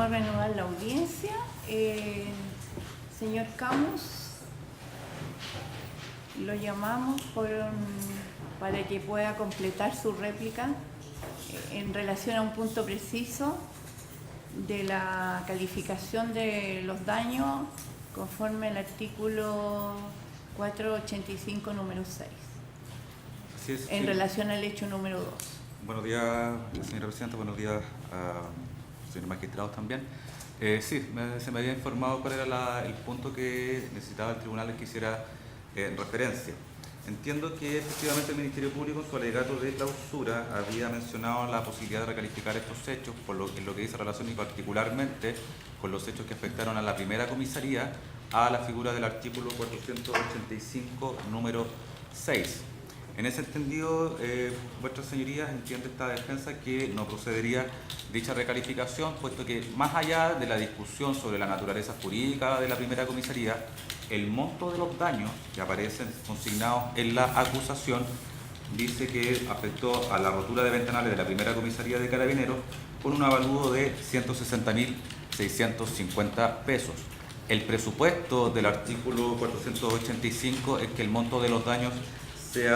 Vamos a renovar la audiencia. Señor Camus, lo llamamos para que pueda completar su réplica en relación a un punto preciso de la calificación de los daños conforme al artículo 485 número 6. Así es, en sí. relación al hecho número 2. Buenos días, señora presidenta, buenos días a señores magistrados también. Se me había informado cuál era el punto que necesitaba el tribunal que hiciera referencia. Entiendo que efectivamente el Ministerio Público en su alegato de clausura había mencionado la posibilidad de recalificar estos hechos en lo que dice relación y particularmente con los hechos que afectaron a la primera comisaría a la figura del artículo 485 número 6. En ese entendido, vuestras señorías entiende esta defensa que no procedería dicha recalificación, puesto que más allá de la discusión sobre la naturaleza jurídica de la primera comisaría, el monto de los daños que aparecen consignados en la acusación dice que afectó a la rotura de ventanales de la primera comisaría de Carabineros con un avalúo de 160.650 pesos. El presupuesto del artículo 485 es que el monto de los daños que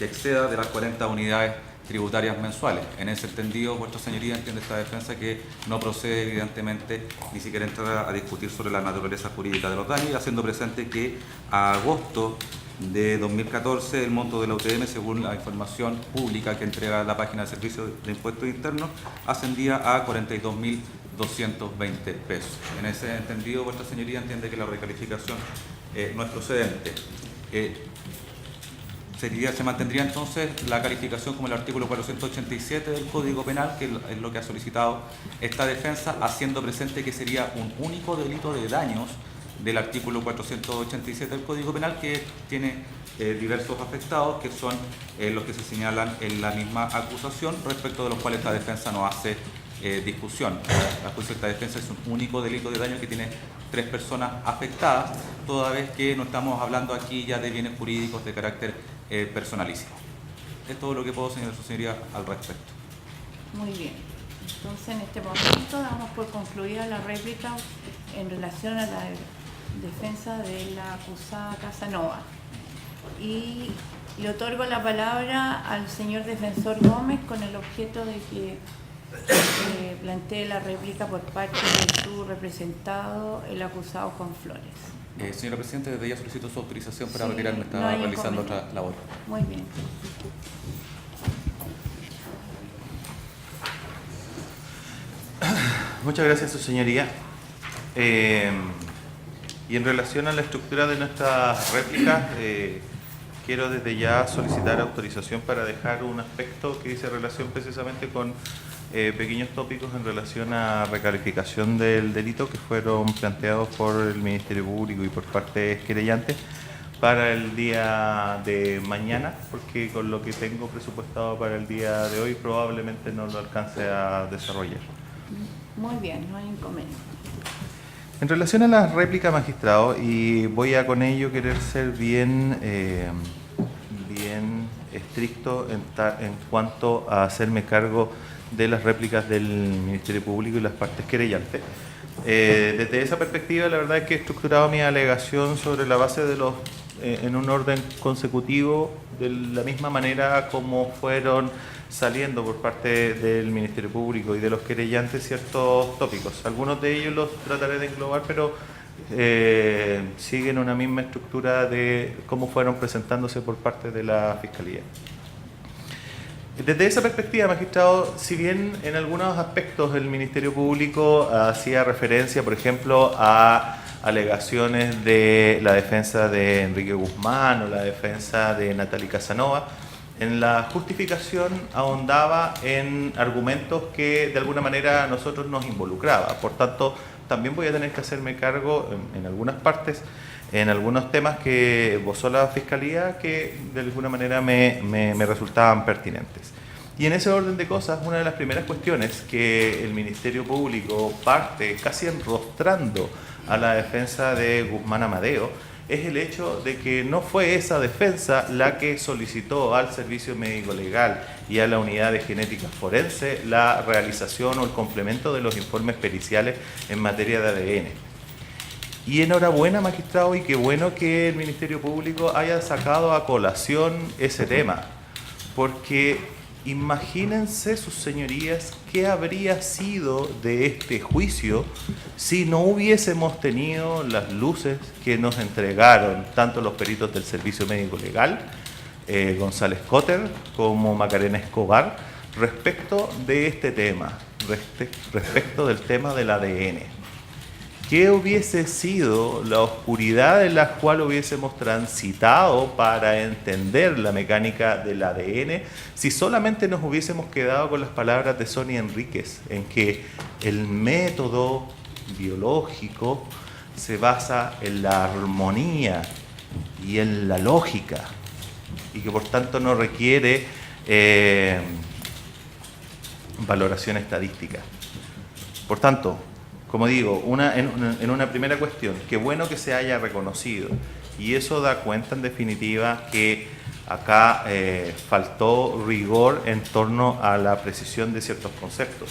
exceda de las 40 unidades tributarias mensuales. En ese entendido, vuestra señoría entiende esta defensa que no procede evidentemente ni siquiera entrar a discutir sobre la naturaleza jurídica de los daños, y haciendo presente que a agosto de 2014 el monto de la UTM, según la información pública que entrega la página de Servicios de Impuestos Internos, ascendía a 42.220 pesos. En ese entendido, vuestra señoría entiende que la recalificación no es procedente. Se mantendría entonces la calificación como el artículo 487 del Código Penal, que es lo que ha solicitado esta defensa, haciendo presente que sería un único delito de daños del artículo 487 del Código Penal, que tiene diversos afectados, que son los que se señalan en la misma acusación, respecto de los cuales esta defensa no hace discusión. La juicio de esta defensa es un único delito de daño que tiene 3 personas afectadas, toda vez que no estamos hablando aquí ya de bienes jurídicos de carácter personalísimo. Es todo lo que puedo, señora señoría, al respecto. Muy bien. Entonces, en este momento damos por concluida la réplica en relación a la defensa de la acusada Casanova. Y le otorgo la palabra al señor defensor Gómez con el objeto de que plantee la réplica por parte de su representado, el acusado Juan Flores. Señora Presidenta, desde ya solicito su autorización para Sí, retirarme, estaba no hay realizando otra labor. Muy bien. Muchas gracias, su señoría. Y en relación a la estructura de nuestras réplicas, quiero desde ya solicitar autorización para dejar un aspecto que dice relación precisamente con pequeños tópicos en relación a recalificación del delito que fueron planteados por el Ministerio Público y por parte querellantes para el día de mañana, porque con lo que tengo presupuestado para el día de hoy probablemente no lo alcance a desarrollar. Muy bien, no hay inconveniente. En relación a la réplica, magistrado, y voy a con ello querer ser bien estricto en cuanto a hacerme cargo de las réplicas del Ministerio Público y las partes querellantes. Desde esa perspectiva, la verdad es que he estructurado mi alegación sobre la base de en un orden consecutivo, de la misma manera como fueron saliendo por parte del Ministerio Público y de los querellantes ciertos tópicos. Algunos de ellos los trataré de englobar, pero siguen una misma estructura de cómo fueron presentándose por parte de la Fiscalía. Desde esa perspectiva, magistrado, si bien en algunos aspectos el Ministerio Público hacía referencia, por ejemplo, a alegaciones de la defensa de Enrique Guzmán o la defensa de Natalia Casanova, en la justificación ahondaba en argumentos que de alguna manera a nosotros nos involucraba. Por tanto, también voy a tener que hacerme cargo en algunas partes, en algunos temas que esbozó la Fiscalía que de alguna manera me resultaban pertinentes. Y en ese orden de cosas, una de las primeras cuestiones que el Ministerio Público parte casi enrostrando a la defensa de Guzmán Amadeo es el hecho de que no fue esa defensa la que solicitó al Servicio Médico Legal y a la Unidad de Genética Forense la realización o el complemento de los informes periciales en materia de ADN. Y enhorabuena, magistrado, y qué bueno que el Ministerio Público haya sacado a colación ese tema, porque imagínense, sus señorías, qué habría sido de este juicio si no hubiésemos tenido las luces que nos entregaron tanto los peritos del Servicio Médico Legal, González Cotter, como Macarena Escobar, respecto de este tema, respecto del tema del ADN. ¿Qué hubiese sido la oscuridad en la cual hubiésemos transitado para entender la mecánica del ADN si solamente nos hubiésemos quedado con las palabras de Sonia Enríquez, en que el método biológico se basa en la armonía y en la lógica, y que por tanto no requiere valoración estadística? Por tanto, como digo, en una primera cuestión, qué bueno que se haya reconocido, y eso da cuenta en definitiva que acá faltó rigor en torno a la precisión de ciertos conceptos.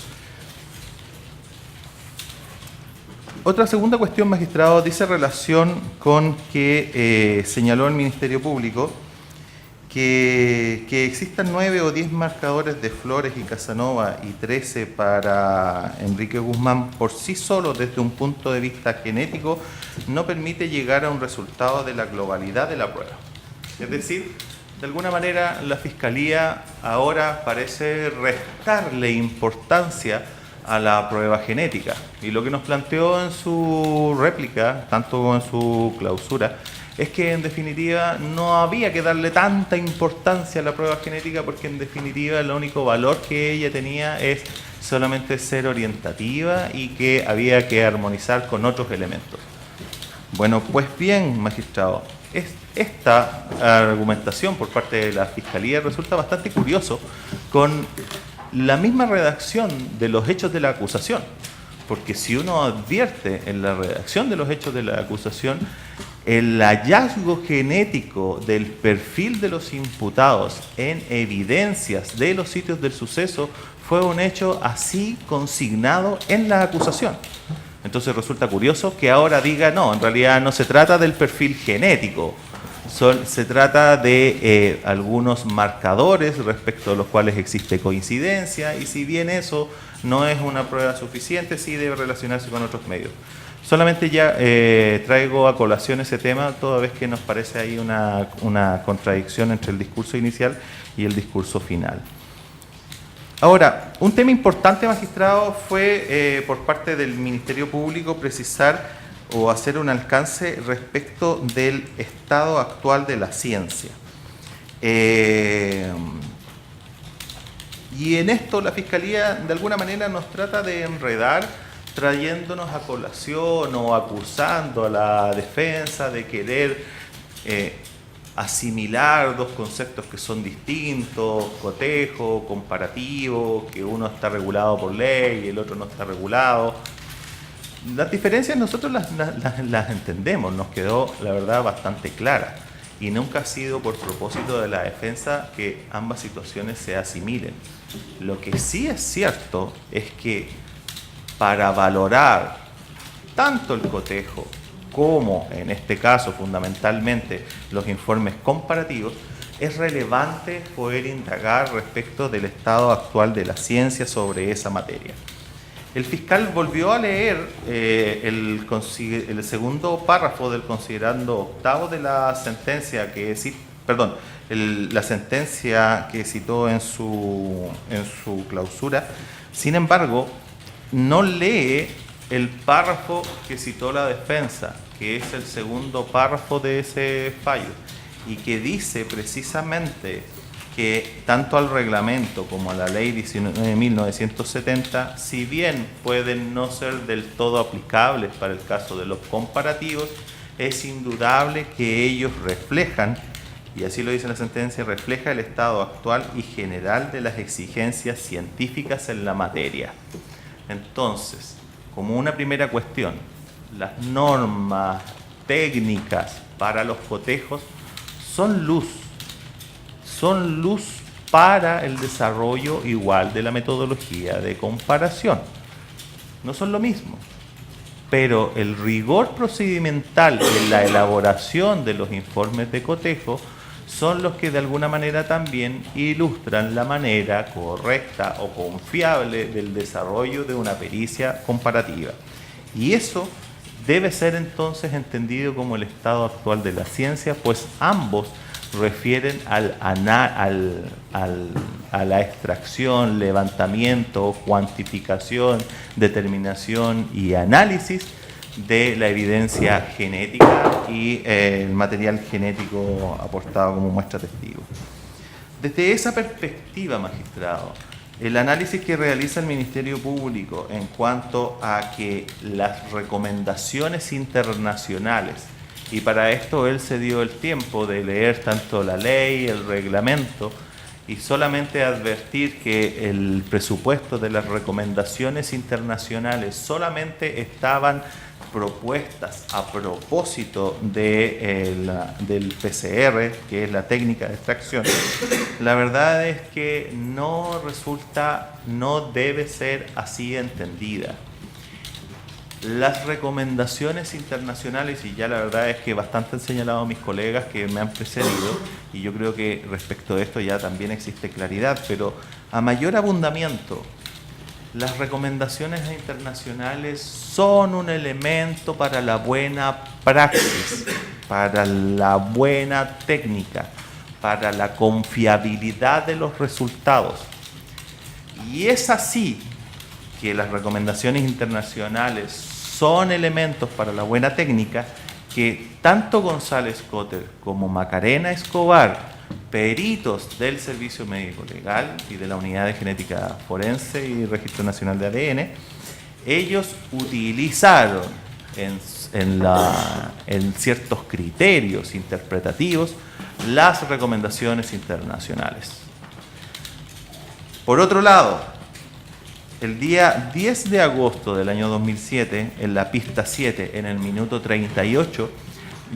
Otra segunda cuestión, magistrado, dice relación con que señaló el Ministerio Público que existan 9 o 10 marcadores de Flores y Casanova y 13 para Enrique Guzmán por sí solo desde un punto de vista genético no permite llegar a un resultado de la globalidad de la prueba. Es decir, de alguna manera la Fiscalía ahora parece restarle importancia a la prueba genética, y lo que nos planteó en su réplica, tanto como en su clausura, es que en definitiva no había que darle tanta importancia a la prueba genética, porque en definitiva el único valor que ella tenía es solamente ser orientativa y que había que armonizar con otros elementos. Bueno, pues bien, magistrado, esta argumentación por parte de la Fiscalía resulta bastante curioso con la misma redacción de los hechos de la acusación, porque si uno advierte en la redacción de los hechos de la acusación, el hallazgo genético del perfil de los imputados en evidencias de los sitios del suceso fue un hecho así consignado en la acusación. Entonces resulta curioso que ahora diga, no, en realidad no se trata del perfil genético, se trata de algunos marcadores respecto a los cuales existe coincidencia, y si bien eso no es una prueba suficiente, sí debe relacionarse con otros medios. Solamente ya traigo a colación ese tema, toda vez que nos parece ahí una contradicción entre el discurso inicial y el discurso final. Ahora, un tema importante, magistrado, fue por parte del Ministerio Público precisar o hacer un alcance respecto del estado actual de la ciencia. Y en esto la Fiscalía de alguna manera nos trata de enredar, trayéndonos a colación o acusando a la defensa de querer asimilar dos conceptos que son distintos, cotejo, comparativo, que uno está regulado por ley y el otro no está regulado. Las diferencias nosotros las entendemos, nos quedó la verdad bastante clara, y nunca ha sido por propósito de la defensa que ambas situaciones se asimilen. Lo que sí es cierto es que para valorar tanto el cotejo como, en este caso, fundamentalmente, los informes comparativos, es relevante poder indagar respecto del estado actual de la ciencia sobre esa materia. El fiscal volvió a leer el segundo párrafo del considerando octavo de la sentencia la sentencia que citó en su clausura. Sin embargo, no lee el párrafo que citó la defensa, que es el segundo párrafo de ese fallo, y que dice precisamente que tanto al reglamento como a la ley 19.970, si bien pueden no ser del todo aplicables para el caso de los comparativos, es indudable que ellos reflejan, y así lo dice la sentencia, refleja el estado actual y general de las exigencias científicas en la materia. Entonces, como una primera cuestión, las normas técnicas para los cotejos son luz para el desarrollo igual de la metodología de comparación. No son lo mismo, pero el rigor procedimental en la elaboración de los informes de cotejo son los que de alguna manera también ilustran la manera correcta o confiable del desarrollo de una pericia comparativa. Y eso debe ser entonces entendido como el estado actual de la ciencia, pues ambos refieren a la extracción, levantamiento, cuantificación, determinación y análisis de la evidencia genética y el material genético aportado como muestra testigo. Desde esa perspectiva, magistrado, el análisis que realiza el Ministerio Público en cuanto a que las recomendaciones internacionales, y para esto él se dio el tiempo de leer tanto la ley, el reglamento, y solamente advertir que el presupuesto de las recomendaciones internacionales solamente estaban propuestas a propósito del PCR, que es la técnica de extracción. La verdad es que no debe ser así entendida. Las recomendaciones internacionales, y ya la verdad es que bastante han señalado mis colegas que me han precedido, y yo creo que respecto de esto ya también existe claridad, pero a mayor abundamiento, las recomendaciones internacionales son un elemento para la buena praxis, para la buena técnica, para la confiabilidad de los resultados. Y es así que las recomendaciones internacionales son elementos para la buena técnica que tanto González Cotter como Macarena Escobar, peritos del Servicio Médico Legal y de la Unidad de Genética Forense y Registro Nacional de ADN, ellos utilizaron en ciertos criterios interpretativos las recomendaciones internacionales. Por otro lado, el día 10 de agosto del año 2007, en la pista 7, en el minuto 38,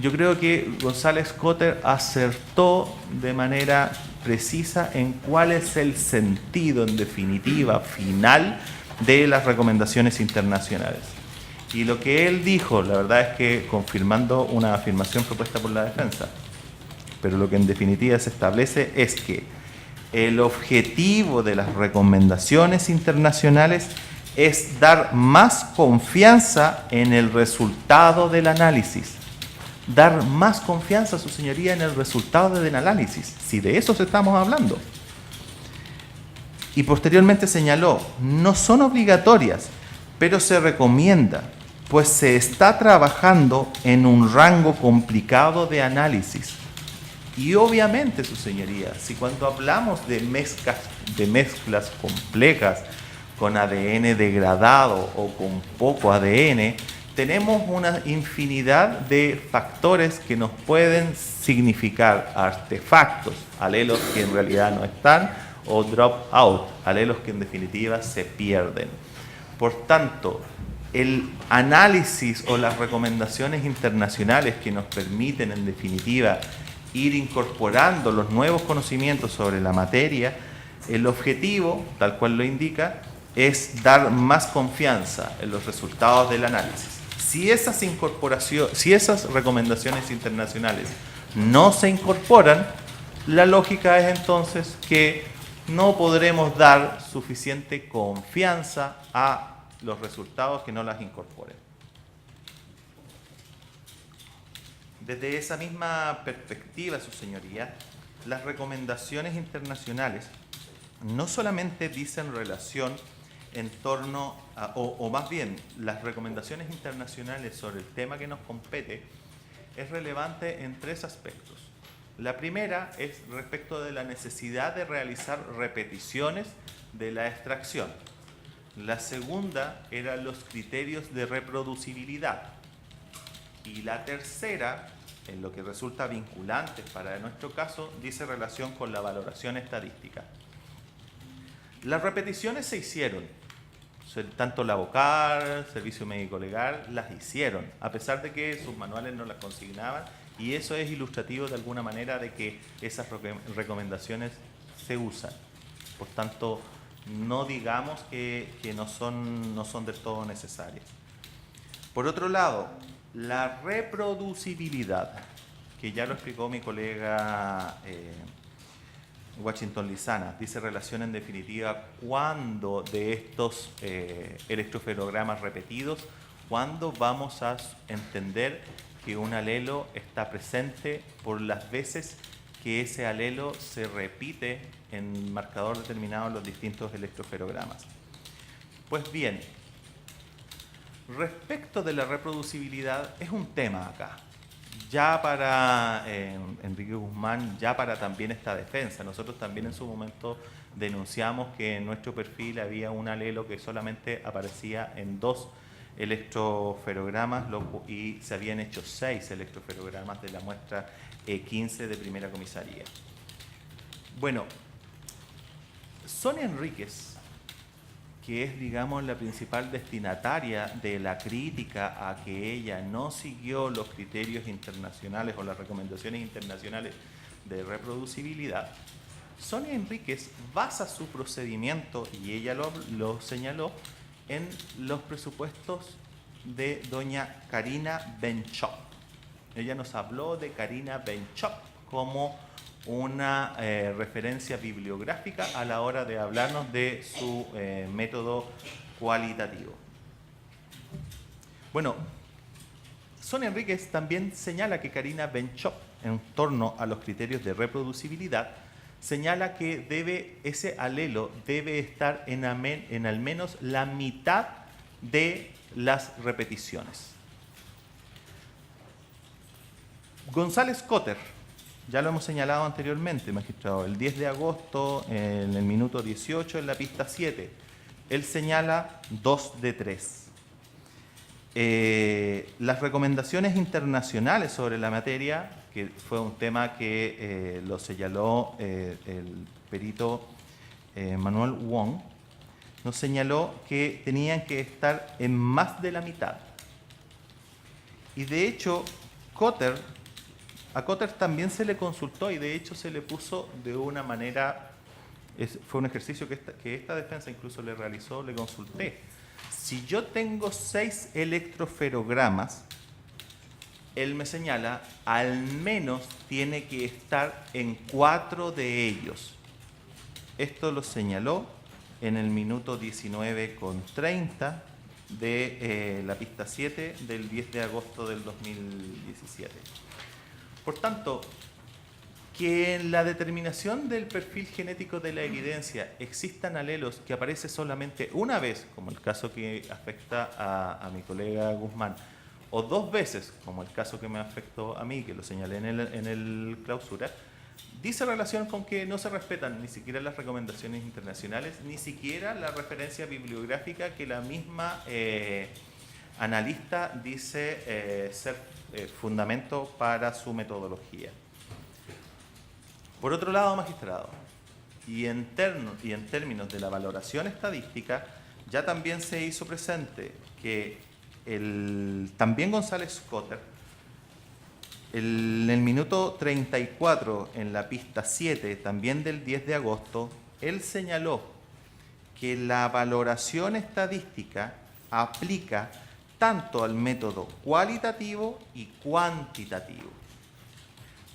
yo creo que González Cotter acertó de manera precisa en cuál es el sentido, en definitiva, final de las recomendaciones internacionales. Y lo que él dijo, la verdad es que confirmando una afirmación propuesta por la defensa, pero lo que en definitiva se establece es que el objetivo de las recomendaciones internacionales es dar más confianza en el resultado del análisis. Dar más confianza, su señoría, en el resultado del análisis, si de eso estamos hablando. Y posteriormente señaló, no son obligatorias, pero se recomienda, pues se está trabajando en un rango complicado de análisis. Y obviamente, su señoría, si cuando hablamos de mezclas complejas con ADN degradado o con poco ADN, tenemos una infinidad de factores que nos pueden significar artefactos, alelos que en realidad no están, o drop out, alelos que en definitiva se pierden. Por tanto, el análisis o las recomendaciones internacionales que nos permiten en definitiva ir incorporando los nuevos conocimientos sobre la materia, el objetivo, tal cual lo indica, es dar más confianza en los resultados del análisis. Si esas recomendaciones internacionales no se incorporan, la lógica es entonces que no podremos dar suficiente confianza a los resultados que no las incorporen. Desde esa misma perspectiva, su señoría, las recomendaciones internacionales no solamente dicen relación en torno a, o más bien, las recomendaciones internacionales sobre el tema que nos compete es relevante en tres aspectos. La primera es respecto de la necesidad de realizar repeticiones de la extracción. La segunda eran los criterios de reproducibilidad. Y la tercera, en lo que resulta vinculante para nuestro caso, dice relación con la valoración estadística. Las repeticiones se hicieron, Tanto la VOCAR, Servicio Médico Legal, las hicieron, a pesar de que sus manuales no las consignaban, y eso es ilustrativo de alguna manera de que esas recomendaciones se usan. Por tanto, no digamos que no son del todo necesarias. Por otro lado, la reproducibilidad, que ya lo explicó mi colega Washington Lizana, dice relación en definitiva cuándo de estos electroferogramas repetidos, cuándo vamos a entender que un alelo está presente por las veces que ese alelo se repite en marcador determinado en los distintos electroferogramas. Pues bien, respecto de la reproducibilidad, es un tema acá. Ya para Enrique Guzmán, ya para también esta defensa. Nosotros también en su momento denunciamos que en nuestro perfil había un alelo que solamente aparecía en 2 electroferogramas y se habían hecho 6 electroferogramas de la muestra E15 de primera comisaría. Bueno, Sonia Enríquez, que es, digamos, la principal destinataria de la crítica a que ella no siguió los criterios internacionales o las recomendaciones internacionales de reproducibilidad, Sonia Enríquez basa su procedimiento, y ella lo señaló, en los presupuestos de doña Karina Benchop. Ella nos habló de Karina Benchop como una referencia bibliográfica a la hora de hablarnos de su método cualitativo. Bueno, Sonia Enríquez también señala que Karina Benchop, en torno a los criterios de reproducibilidad, señala que ese alelo debe estar en al menos la mitad de las repeticiones. González Cotter, ya lo hemos señalado anteriormente, magistrado, el 10 de agosto, en el minuto 18, en la pista 7, él señala 2 de 3. Las recomendaciones internacionales sobre la materia, que fue un tema que lo señaló el perito Manuel Wong, nos señaló que tenían que estar en más de la mitad. Y de hecho, a Cotter también se le consultó y de hecho se le puso de una manera, fue un ejercicio que esta defensa incluso le realizó, le consulté. Si yo tengo 6 electroferogramas, él me señala, al menos tiene que estar en 4 de ellos. Esto lo señaló en el minuto 19:30 de la pista 7 del 10 de agosto del 2017. Por tanto, que en la determinación del perfil genético de la evidencia existan alelos que aparecen solamente una vez, como el caso que afecta a mi colega Guzmán, o 2 veces, como el caso que me afectó a mí, que lo señalé en el clausura, dice relación con que no se respetan ni siquiera las recomendaciones internacionales, ni siquiera la referencia bibliográfica que la misma analista dice ser fundamento para su metodología. Por otro lado, magistrado, y en términos de la valoración estadística, ya también se hizo presente que también González Cotter, en el minuto 34, en la pista 7, también del 10 de agosto, él señaló que la valoración estadística aplica tanto al método cualitativo y cuantitativo.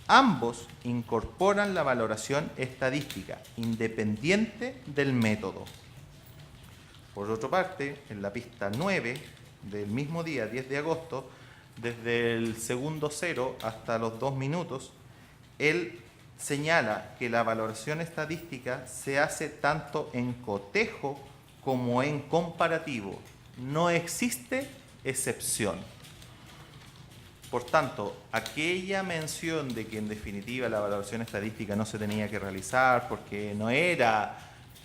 Ambos incorporan la valoración estadística, independiente del método. Por otra parte, en la pista 9 del mismo día, 10 de agosto, desde el segundo 0 hasta los 2 minutos, él señala que la valoración estadística se hace tanto en cotejo como en comparativo. No existe excepción. Por tanto, aquella mención de que en definitiva la valoración estadística no se tenía que realizar porque no era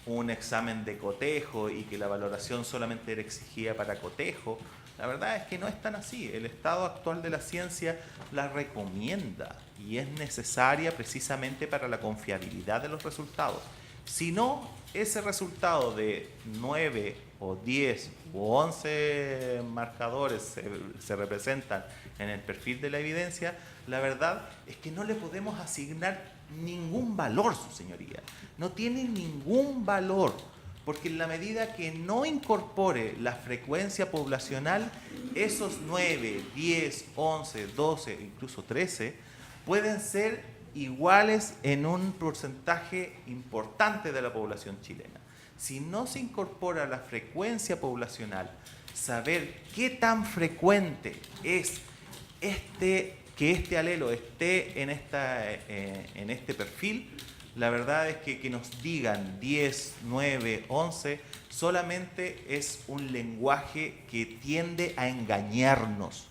un examen de cotejo y que la valoración solamente era exigida para cotejo, la verdad es que no es tan así. El estado actual de la ciencia la recomienda y es necesaria precisamente para la confiabilidad de los resultados. Si no, ese resultado de 9 o 10 o 11 marcadores se representan en el perfil de la evidencia, la verdad es que no le podemos asignar ningún valor, su señoría. No tiene ningún valor, porque en la medida que no incorpore la frecuencia poblacional, esos 9, 10, 11, 12, incluso 13, pueden ser iguales en un porcentaje importante de la población chilena. Si no se incorpora la frecuencia poblacional, saber qué tan frecuente es que este alelo esté en este perfil, la verdad es que nos digan 10, 9, 11, solamente es un lenguaje que tiende a engañarnos.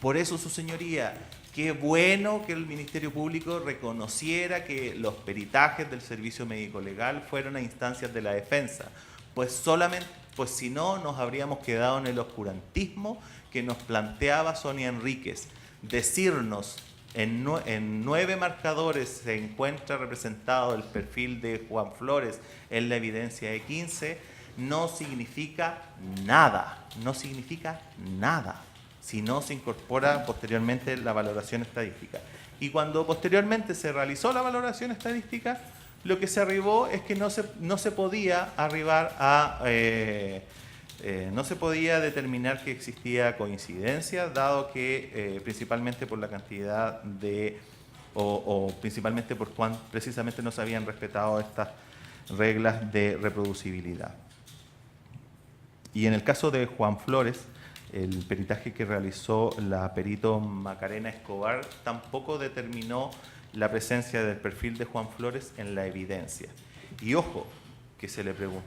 Por eso, su señoría, qué bueno que el Ministerio Público reconociera que los peritajes del Servicio Médico Legal fueron a instancias de la defensa, pues si no nos habríamos quedado en el oscurantismo que nos planteaba Sonia Enríquez. Decirnos en 9 marcadores se encuentra representado el perfil de Juan Flores en la evidencia de 15, no significa nada, si no se incorpora posteriormente la valoración estadística. Y cuando posteriormente se realizó la valoración estadística, lo que se arribó es que no se podía arribar a... no se podía determinar que existía coincidencia, dado que principalmente por la cantidad de... o principalmente por cuán precisamente no se habían respetado estas reglas de reproducibilidad. Y en el caso de Juan Flores, el peritaje que realizó la perito Macarena Escobar tampoco determinó la presencia del perfil de Juan Flores en la evidencia. Y ojo, que se le preguntó,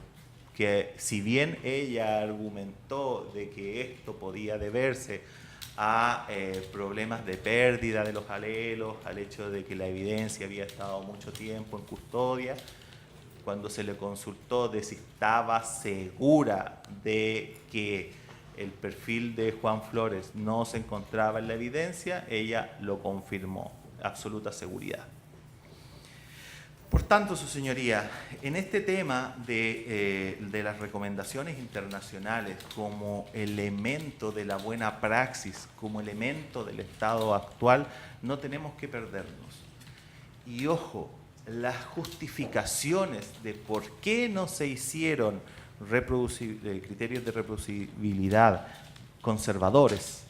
que si bien ella argumentó de que esto podía deberse a problemas de pérdida de los alelos, al hecho de que la evidencia había estado mucho tiempo en custodia, cuando se le consultó de si estaba segura de que el perfil de Juan Flores no se encontraba en la evidencia, ella lo confirmó, absoluta seguridad. Por tanto, su señoría, en este tema de las recomendaciones internacionales como elemento de la buena praxis, como elemento del estado actual, no tenemos que perdernos. Y ojo, las justificaciones de por qué no se hicieron criterios de reproducibilidad conservadores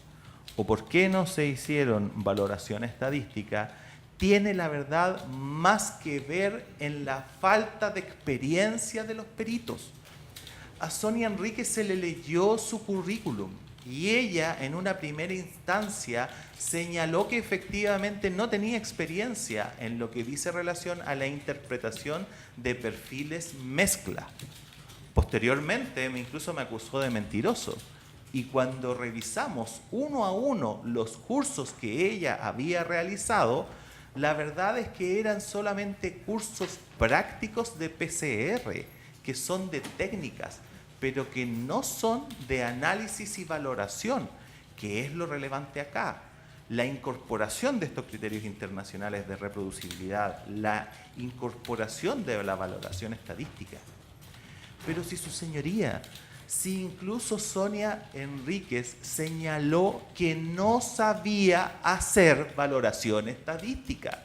o por qué no se hicieron valoración estadística, tiene la verdad más que ver en la falta de experiencia de los peritos. A Sonia Enríquez se le leyó su currículum y ella en una primera instancia señaló que efectivamente no tenía experiencia en lo que dice relación a la interpretación de perfiles mezcla. Posteriormente incluso me acusó de mentiroso. Y cuando revisamos uno a uno los cursos que ella había realizado, la verdad es que eran solamente cursos prácticos de PCR, que son de técnicas, pero que no son de análisis y valoración, que es lo relevante acá. La incorporación de estos criterios internacionales de reproducibilidad, la incorporación de la valoración estadística. Pero si su señoría, si incluso Sonia Enríquez señaló que no sabía hacer valoración estadística.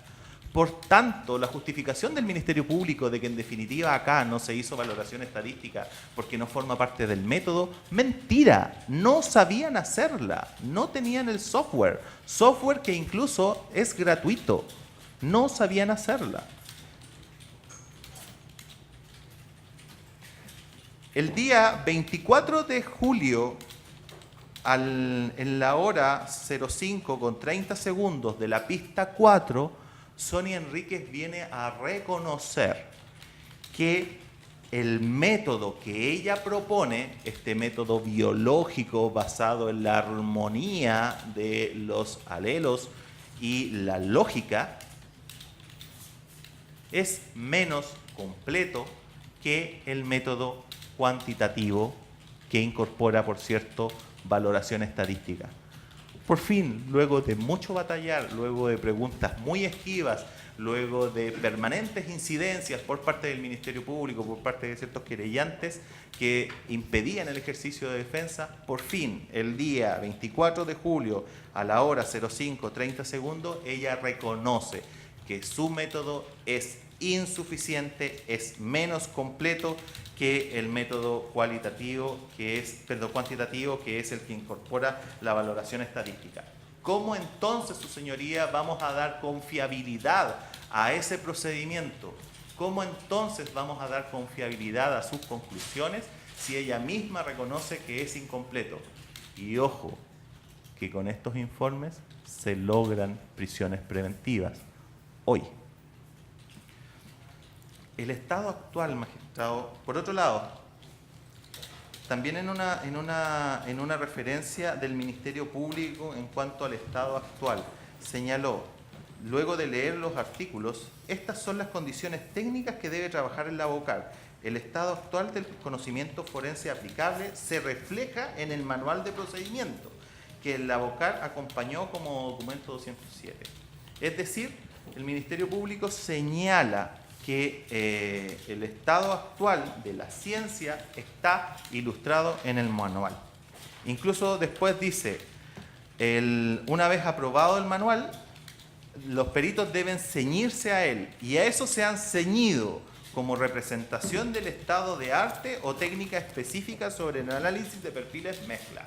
Por tanto, la justificación del Ministerio Público de que en definitiva acá no se hizo valoración estadística porque no forma parte del método, mentira, no sabían hacerla, no tenían el software que incluso es gratuito, no sabían hacerla. El día 24 de julio, en la hora 05:30 de la pista 4, Sonia Enríquez viene a reconocer que el método que ella propone, este método biológico basado en la armonía de los alelos y la lógica, es menos completo que el método cuantitativo que incorpora, por cierto, valoración estadística. por fin, luego de mucho batallar, luego de preguntas muy esquivas, luego de permanentes incidencias por parte del Ministerio Público, por parte de ciertos querellantes que impedían el ejercicio de defensa, por fin, el día 24 de julio, a la hora 05:30, ella reconoce que su método es insuficiente, es menos completo que el método cuantitativo, que es el que incorpora la valoración estadística. ¿Cómo entonces, su señoría, vamos a dar confiabilidad a ese procedimiento? ¿Cómo entonces vamos a dar confiabilidad a sus conclusiones si ella misma reconoce que es incompleto? Y ojo, que con estos informes se logran prisiones preventivas hoy. El estado actual, magistrado, por otro lado, también en una referencia del Ministerio Público en cuanto al estado actual, señaló, luego de leer los artículos, estas son las condiciones técnicas que debe trabajar el ABOCAR. El estado actual del conocimiento forense aplicable se refleja en el manual de procedimiento que el ABOCAR acompañó como documento 207. Es decir, el Ministerio Público señala que el estado actual de la ciencia está ilustrado en el manual. Incluso después dice, una vez aprobado el manual, los peritos deben ceñirse a él, y a eso se han ceñido como representación del estado de arte o técnica específica sobre el análisis de perfiles mezcla.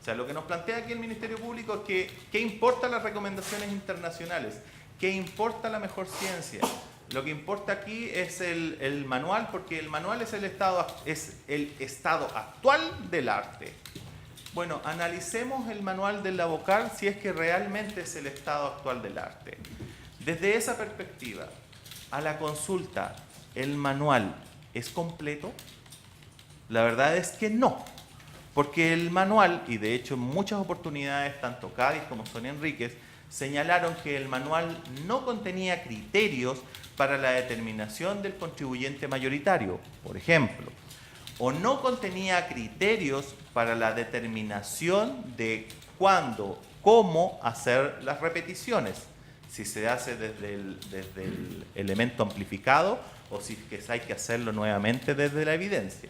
O sea, lo que nos plantea aquí el Ministerio Público es que ¿qué importa las recomendaciones internacionales? ¿Qué importa la mejor ciencia? Lo que importa aquí es el manual, porque el manual es el estado actual del arte. Bueno, analicemos el manual del ABOCAR si es que realmente es el estado actual del arte. Desde esa perspectiva, a la consulta, ¿el manual es completo? La verdad es que no, porque el manual, y de hecho en muchas oportunidades, tanto Cádiz como Sonia Enríquez, señalaron que el manual no contenía criterios para la determinación del contribuyente mayoritario, por ejemplo, o no contenía criterios para la determinación de cuándo, cómo hacer las repeticiones, si se hace desde el elemento amplificado o si es que hay que hacerlo nuevamente desde la evidencia.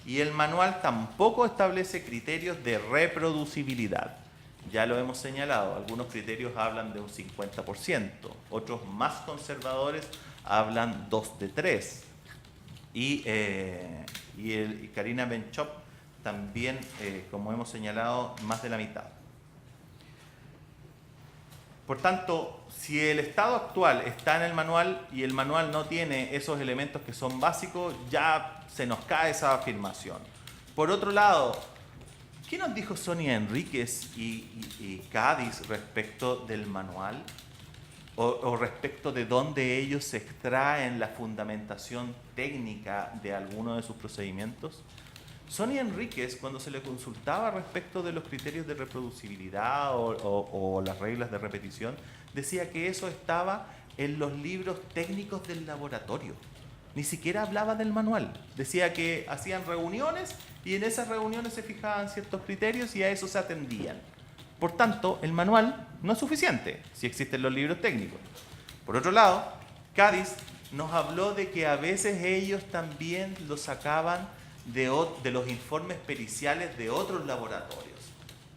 Y el manual tampoco establece criterios de reproducibilidad. Ya lo hemos señalado, algunos criterios hablan de un 50%, otros más conservadores hablan 2 de 3. Y Karina Benchop también, como hemos señalado, más de la mitad. Por tanto, si el estado actual está en el manual y el manual no tiene esos elementos que son básicos, ya se nos cae esa afirmación. Por otro lado, ¿qué nos dijo Sonia Enríquez y Cádiz respecto del manual? O respecto de dónde ellos extraen la fundamentación técnica de alguno de sus procedimientos. Sonia Enríquez, cuando se le consultaba respecto de los criterios de reproducibilidad o las reglas de repetición, decía que eso estaba en los libros técnicos del laboratorio. Ni siquiera hablaba del manual. Decía que hacían reuniones y en esas reuniones se fijaban ciertos criterios y a eso se atendían. Por tanto, el manual no es suficiente si existen los libros técnicos. Por otro lado, Cádiz nos habló de que a veces ellos también lo sacaban de los informes periciales de otros laboratorios.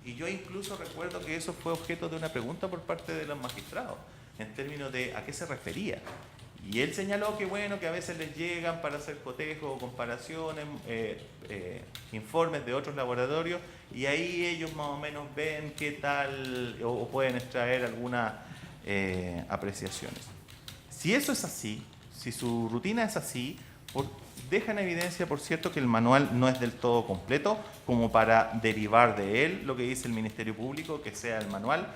Y yo incluso recuerdo que eso fue objeto de una pregunta por parte de los magistrados, en términos de a qué se refería. Y él señaló que bueno, que a veces les llegan para hacer cotejos o comparaciones, informes de otros laboratorios, y ahí ellos más o menos ven qué tal o pueden extraer algunas apreciaciones. Si eso es así, si su rutina es así, deja en evidencia, por cierto, que el manual no es del todo completo como para derivar de él lo que dice el Ministerio Público, que sea el manual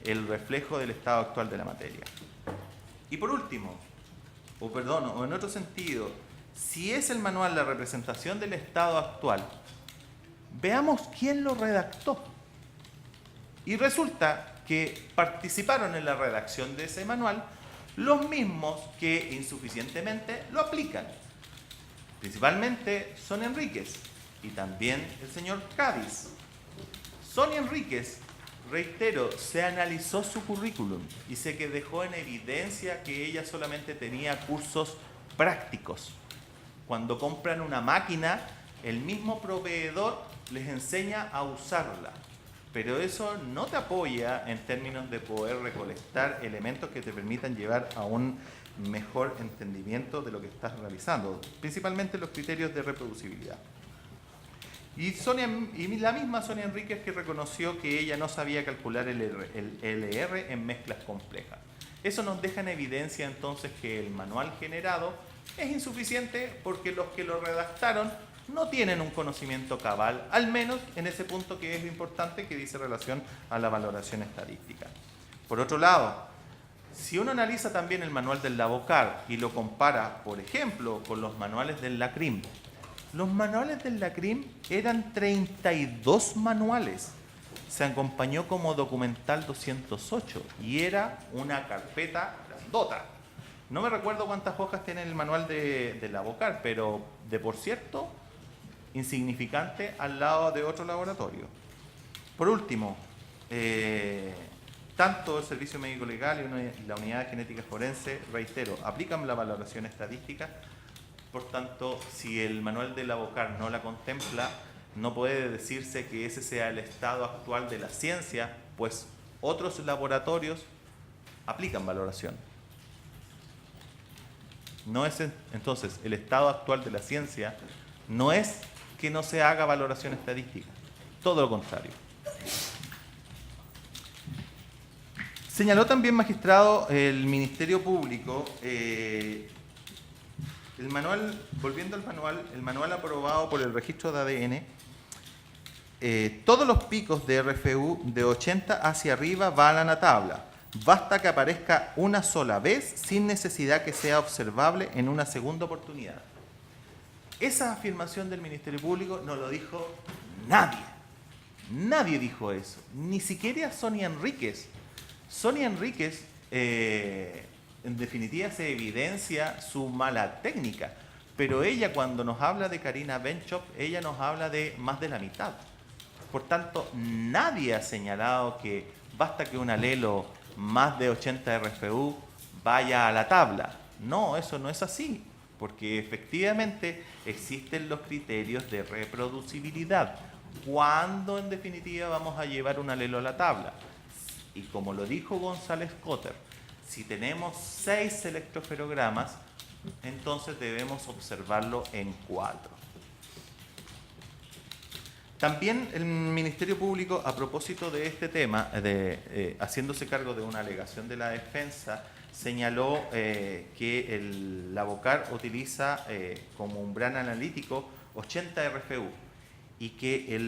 el reflejo del estado actual de la materia. Y por último, o en otro sentido, si es el manual la representación del estado actual, veamos quién lo redactó. Y resulta que participaron en la redacción de ese manual los mismos que insuficientemente lo aplican. Principalmente Sonia Enríquez y también el señor Cádiz. Sonia Enríquez reitero, se analizó su currículum y se que dejó en evidencia que ella solamente tenía cursos prácticos. Cuando compran una máquina, el mismo proveedor les enseña a usarla, pero eso no te apoya en términos de poder recolectar elementos que te permitan llevar a un mejor entendimiento de lo que estás realizando, principalmente los criterios de reproducibilidad. Y la misma Sonia Enríquez que reconoció que ella no sabía calcular el LR en mezclas complejas. Eso nos deja en evidencia entonces que el manual generado es insuficiente porque los que lo redactaron no tienen un conocimiento cabal, al menos en ese punto que es importante, que dice relación a la valoración estadística. Por otro lado, si uno analiza también el manual del Lavocar y lo compara, por ejemplo, con los manuales del LACRIM, los manuales del LACRIM eran 32 manuales. Se acompañó como documental 208 y era una carpeta grandota. No me recuerdo cuántas hojas tiene el manual de Lavocar, pero de por cierto, insignificante al lado de otro laboratorio. Por último, tanto el Servicio Médico Legal y la Unidad de Genética Forense, reitero, aplican la valoración estadística. Por tanto, si el manual de Lavocar no la contempla, no puede decirse que ese sea el estado actual de la ciencia, pues otros laboratorios aplican valoración. No es, entonces, el estado actual de la ciencia no es que no se haga valoración estadística, todo lo contrario. Señaló también, magistrado, el Ministerio Público, el manual, volviendo al manual, el manual aprobado por el registro de ADN, todos los picos de RFU de 80 hacia arriba van a la tabla. Basta que aparezca una sola vez sin necesidad que sea observable en una segunda oportunidad. Esa afirmación del Ministerio Público no lo dijo nadie. Nadie dijo eso. Ni siquiera Sonia Enríquez. Sonia Enríquez, en definitiva, se evidencia su mala técnica. Pero ella, cuando nos habla de Karina Benchop, ella nos habla de más de la mitad. Por tanto, nadie ha señalado que basta que un alelo más de 80 RFU vaya a la tabla. No, eso no es así, porque efectivamente existen los criterios de reproducibilidad. ¿Cuándo en definitiva vamos a llevar un alelo a la tabla? Y como lo dijo González Cotter, si tenemos 6 electroferogramas, entonces debemos observarlo en 4. También el Ministerio Público, a propósito de este tema, haciéndose cargo de una alegación de la defensa, señaló que el Lavocar utiliza como umbral analítico 80 RFU y que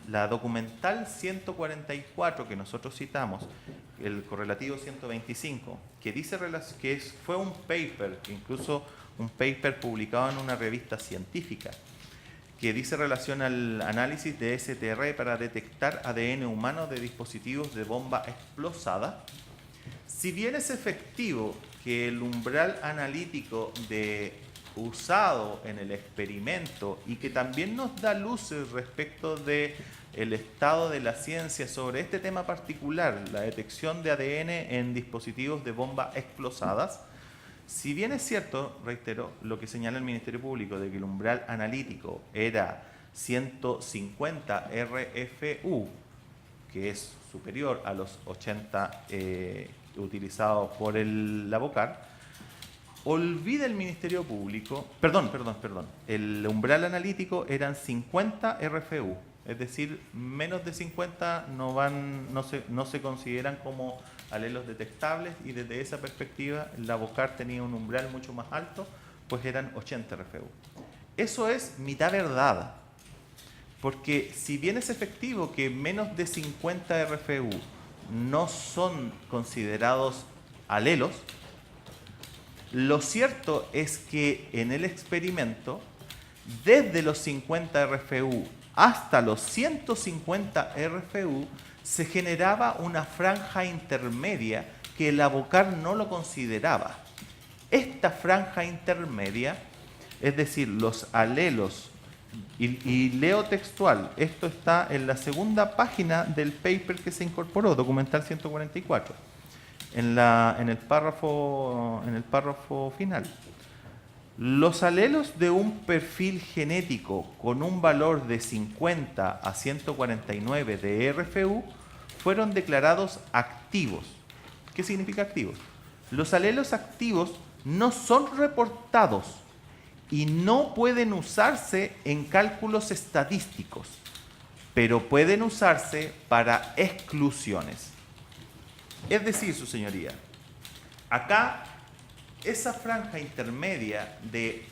la documental 144 que nosotros citamos, el correlativo 125, que dice que fue un paper, incluso un paper publicado en una revista científica, que dice relación al análisis de STR para detectar ADN humano de dispositivos de bomba explosada. Si bien es efectivo que el umbral analítico usado en el experimento y que también nos da luces respecto de el estado de la ciencia sobre este tema particular, la detección de ADN en dispositivos de bomba explosadas, si bien es cierto, reitero, lo que señala el Ministerio Público de que el umbral analítico era 150 RFU, que es superior a los 80 utilizados por el Lavocar, olvida el Ministerio Público, el umbral analítico eran 50 RFU, es decir, menos de 50 no se consideran como alelos detectables, y desde esa perspectiva el Lavocar tenía un umbral mucho más alto, pues eran 80 RFU. Eso es mitad verdad, porque si bien es efectivo que menos de 50 RFU no son considerados alelos, lo cierto es que en el experimento, desde los 50 RFU hasta los 150 RFU, se generaba una franja intermedia que el Lavocar no lo consideraba. Esta franja intermedia, es decir, los alelos Y leo textual, esto está en la segunda página del paper que se incorporó, documental 144, en el párrafo final. Los alelos de un perfil genético con un valor de 50 a 149 de RFU fueron declarados activos. ¿Qué significa activos? Los alelos activos no son reportados y no pueden usarse en cálculos estadísticos, pero pueden usarse para exclusiones. Es decir, su señoría, acá esa franja intermedia de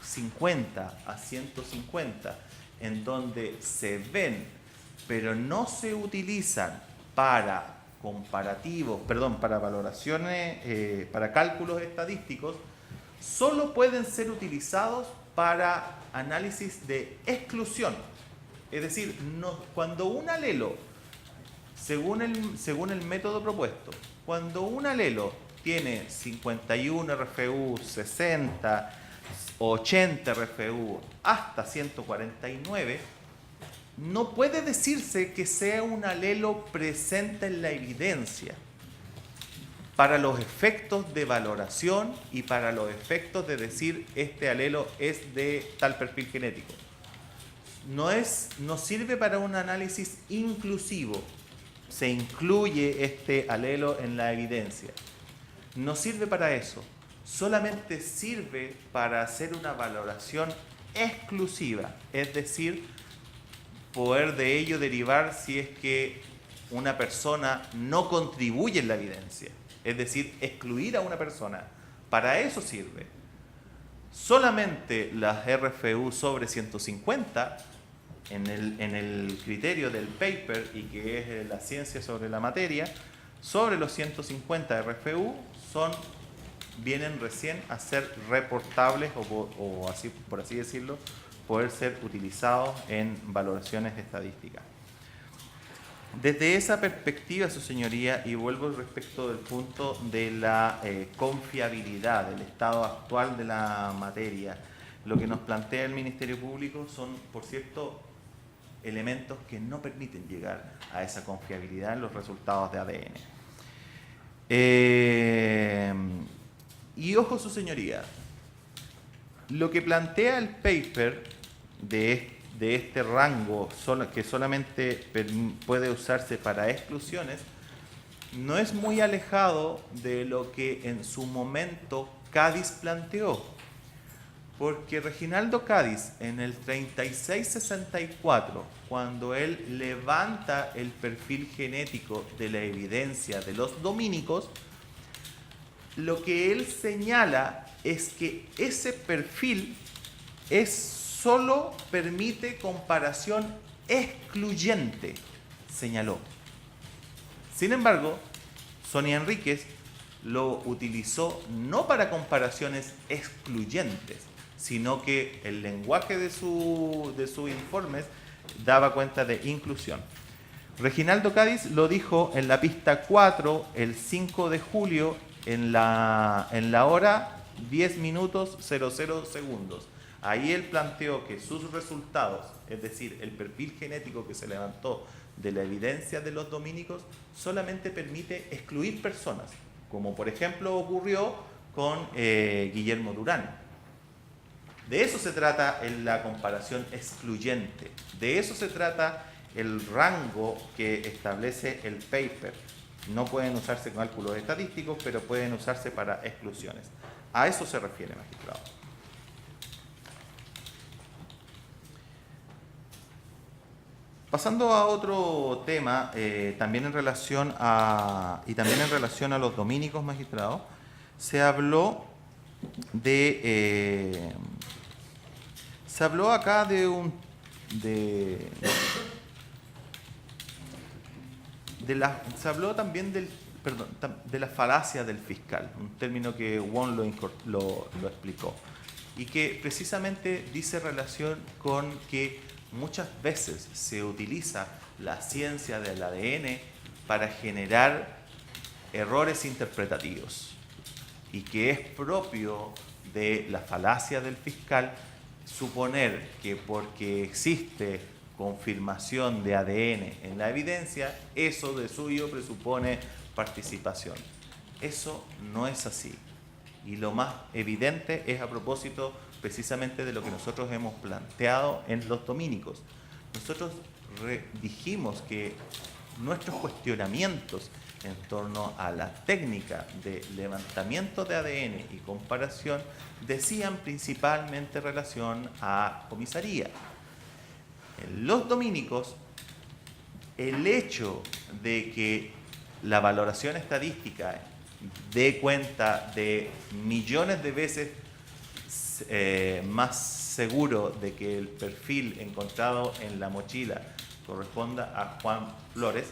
50 a 150, en donde se ven, pero no se utilizan para comparativos, para valoraciones, para cálculos estadísticos, solo pueden ser utilizados para análisis de exclusión. Es decir, cuando un alelo, según el método propuesto, cuando un alelo tiene 51 RFU, 60, 80 RFU, hasta 149, no puede decirse que sea un alelo presente en la evidencia para los efectos de valoración y para los efectos de decir este alelo es de tal perfil genético. No sirve para un análisis inclusivo. Se incluye este alelo en la evidencia. No sirve para eso. Solamente sirve para hacer una valoración exclusiva, es decir, poder de ello derivar si es que una persona no contribuye en la evidencia. Es decir, excluir a una persona. Para eso sirve. Solamente las RFU sobre 150, en el criterio del paper y que es la ciencia sobre la materia, sobre los 150 RFU vienen recién a ser reportables o así, por así decirlo, poder ser utilizados en valoraciones estadísticas. Desde esa perspectiva, su señoría, y vuelvo respecto del punto de la confiabilidad del estado actual de la materia, lo que nos plantea el Ministerio Público son, por cierto, elementos que no permiten llegar a esa confiabilidad en los resultados de ADN. Y ojo, su señoría, lo que plantea el paper de este rango que solamente puede usarse para exclusiones, no es muy alejado de lo que en su momento Cádiz planteó. Porque Reginaldo Cádiz, en el 3664, cuando él levanta el perfil genético de la evidencia de los dominicos, lo que él señala es que ese perfil solo permite comparación excluyente, señaló. Sin embargo, Sonia Enríquez lo utilizó no para comparaciones excluyentes, sino que el lenguaje de sus informes daba cuenta de inclusión. Reginaldo Cádiz lo dijo en la pista 4 el 5 de julio en la hora 10 minutos 00 segundos. Ahí él planteó que sus resultados, es decir, el perfil genético que se levantó de la evidencia de los dominicos, solamente permite excluir personas, como por ejemplo ocurrió con Guillermo Durán. De eso se trata en la comparación excluyente, de eso se trata el rango que establece el paper. No pueden usarse cálculos estadísticos, pero pueden usarse para exclusiones. A eso se refiere, magistrado. Pasando a otro tema, también en relación a los dominicos, magistrado, se habló acá de también de la falacia del fiscal, un término que Wong lo explicó, y que precisamente dice relación con que muchas veces se utiliza la ciencia del ADN para generar errores interpretativos y que es propio de la falacia del fiscal suponer que porque existe confirmación de ADN en la evidencia, eso de suyo presupone participación. Eso no es así. Y lo más evidente es a propósito precisamente de lo que nosotros hemos planteado en los dominicos. Nosotros dijimos que nuestros cuestionamientos en torno a la técnica de levantamiento de ADN y comparación decían principalmente relación a comisaría. En los dominicos, el hecho de que la valoración estadística dé cuenta de millones de veces más seguro de que el perfil encontrado en la mochila corresponda a Juan Flores,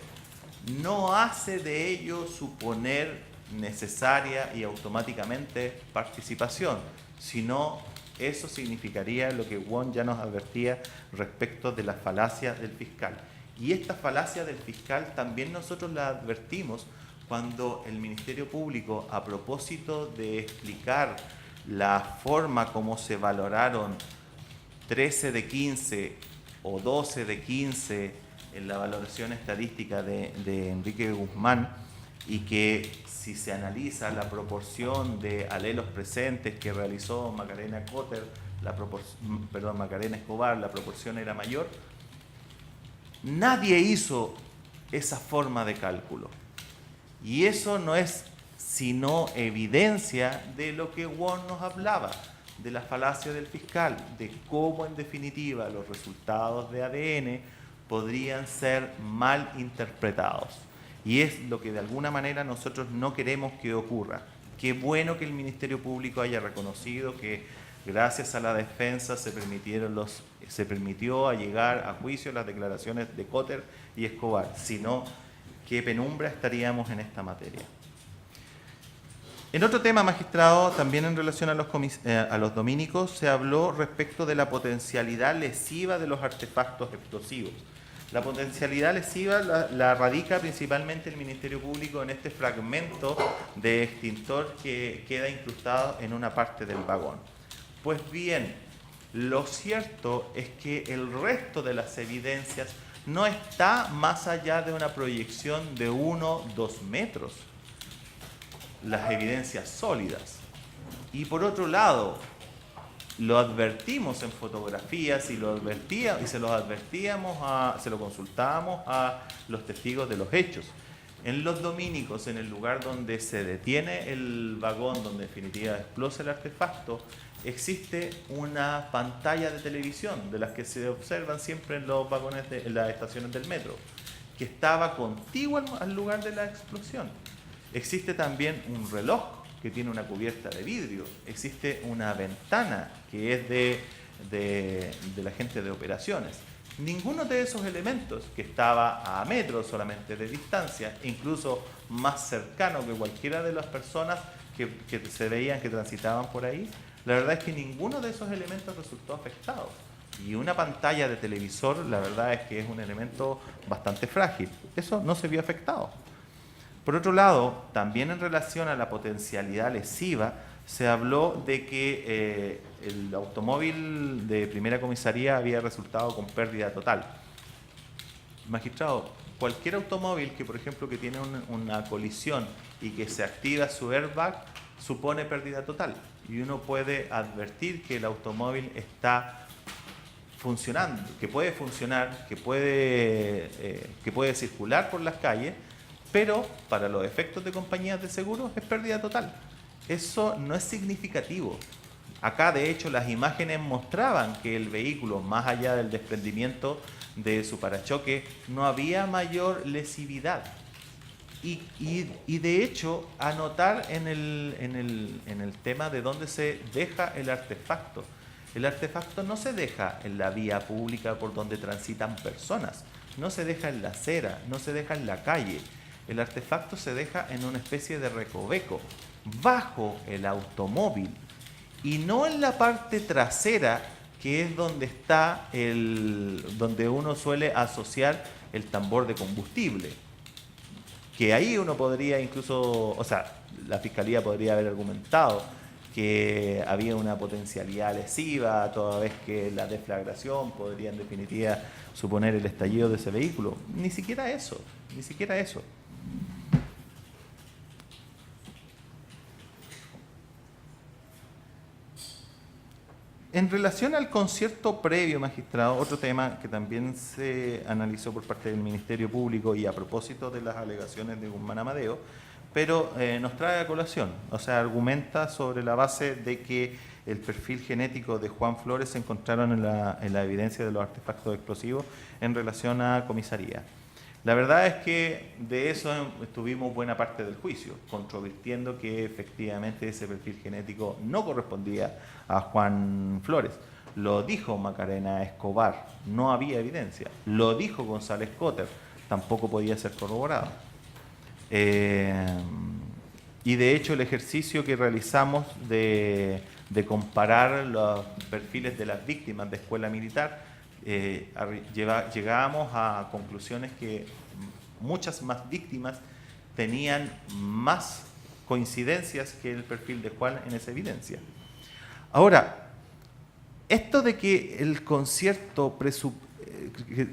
no hace de ello suponer necesaria y automáticamente participación, sino eso significaría lo que Wong ya nos advertía respecto de la falacia del fiscal. Y esta falacia del fiscal también nosotros la advertimos cuando el Ministerio Público, a propósito de explicar la forma como se valoraron 13 de 15 o 12 de 15 en la valoración estadística de Enrique Guzmán, y que si se analiza la proporción de alelos presentes que realizó Macarena Escobar, la proporción era mayor. Nadie hizo esa forma de cálculo. Y eso no es sino evidencia de lo que Wong nos hablaba, de la falacia del fiscal, de cómo en definitiva los resultados de ADN podrían ser mal interpretados. Y es lo que de alguna manera nosotros no queremos que ocurra. Qué bueno que el Ministerio Público haya reconocido que gracias a la defensa se permitió llegar a juicio las declaraciones de Cotter y Escobar. Si no, qué penumbra estaríamos en esta materia. En otro tema, magistrado, también en relación a los dominicos, se habló respecto de la potencialidad lesiva de los artefactos explosivos. La potencialidad lesiva la radica principalmente el Ministerio Público en este fragmento de extintor que queda incrustado en una parte del vagón. Pues bien, lo cierto es que el resto de las evidencias no está más allá de una proyección de 1-2 metros. Las evidencias sólidas. Y por otro lado, lo advertimos en fotografías y se lo consultábamos a los testigos de los hechos. En los dominicos, en el lugar donde se detiene el vagón, donde en definitiva explota el artefacto, existe una pantalla de televisión, de las que se observan siempre en los vagones en las estaciones del metro, que estaba contigua al lugar de la explosión. Existe también un reloj que tiene una cubierta de vidrio, existe una ventana que es de la gente de operaciones. Ninguno de esos elementos, que estaba a metros solamente de distancia, incluso más cercano que cualquiera de las personas que se veían que transitaban por ahí, la verdad es que ninguno de esos elementos resultó afectado. Y una pantalla de televisor, la verdad es que es un elemento bastante frágil. Eso no se vio afectado. Por otro lado, también en relación a la potencialidad lesiva, se habló de que el automóvil de primera comisaría había resultado con pérdida total. Magistrado, cualquier automóvil que, por ejemplo, que tiene una colisión y que se activa su airbag, supone pérdida total. Y uno puede advertir que el automóvil está funcionando, que puede funcionar, que puede circular por las calles, pero para los efectos de compañías de seguros es pérdida total. Eso no es significativo. Acá, de hecho, las imágenes mostraban que el vehículo, más allá del desprendimiento de su parachoque, no había mayor lesividad. Y de hecho, anotar en el tema de dónde se deja el artefacto. El artefacto no se deja en la vía pública por donde transitan personas, no se deja en la acera, no se deja en la calle. El artefacto se deja en una especie de recoveco, bajo el automóvil, y no en la parte trasera, que es donde está donde uno suele asociar el tambor de combustible. Que ahí uno podría incluso, o sea, la Fiscalía podría haber argumentado que había una potencialidad lesiva, toda vez que la deflagración podría en definitiva suponer el estallido de ese vehículo. Ni siquiera eso, ni siquiera eso. En relación al concierto previo, magistrado, otro tema que también se analizó por parte del Ministerio Público y a propósito de las alegaciones de Guzmán Amadeo, pero nos trae a colación, o sea, argumenta sobre la base de que el perfil genético de Juan Flores se encontraron en la evidencia de los artefactos explosivos en relación a comisaría. La verdad es que de eso estuvimos buena parte del juicio, controvirtiendo que efectivamente ese perfil genético no correspondía a Juan Flores. Lo dijo Macarena Escobar, no había evidencia. Lo dijo González Cotter, tampoco podía ser corroborado. Y de hecho el ejercicio que realizamos de comparar los perfiles de las víctimas de escuela militar, llegábamos a conclusiones que muchas más víctimas tenían más coincidencias que el perfil de Juan en esa evidencia. Ahora, esto de que el concierto,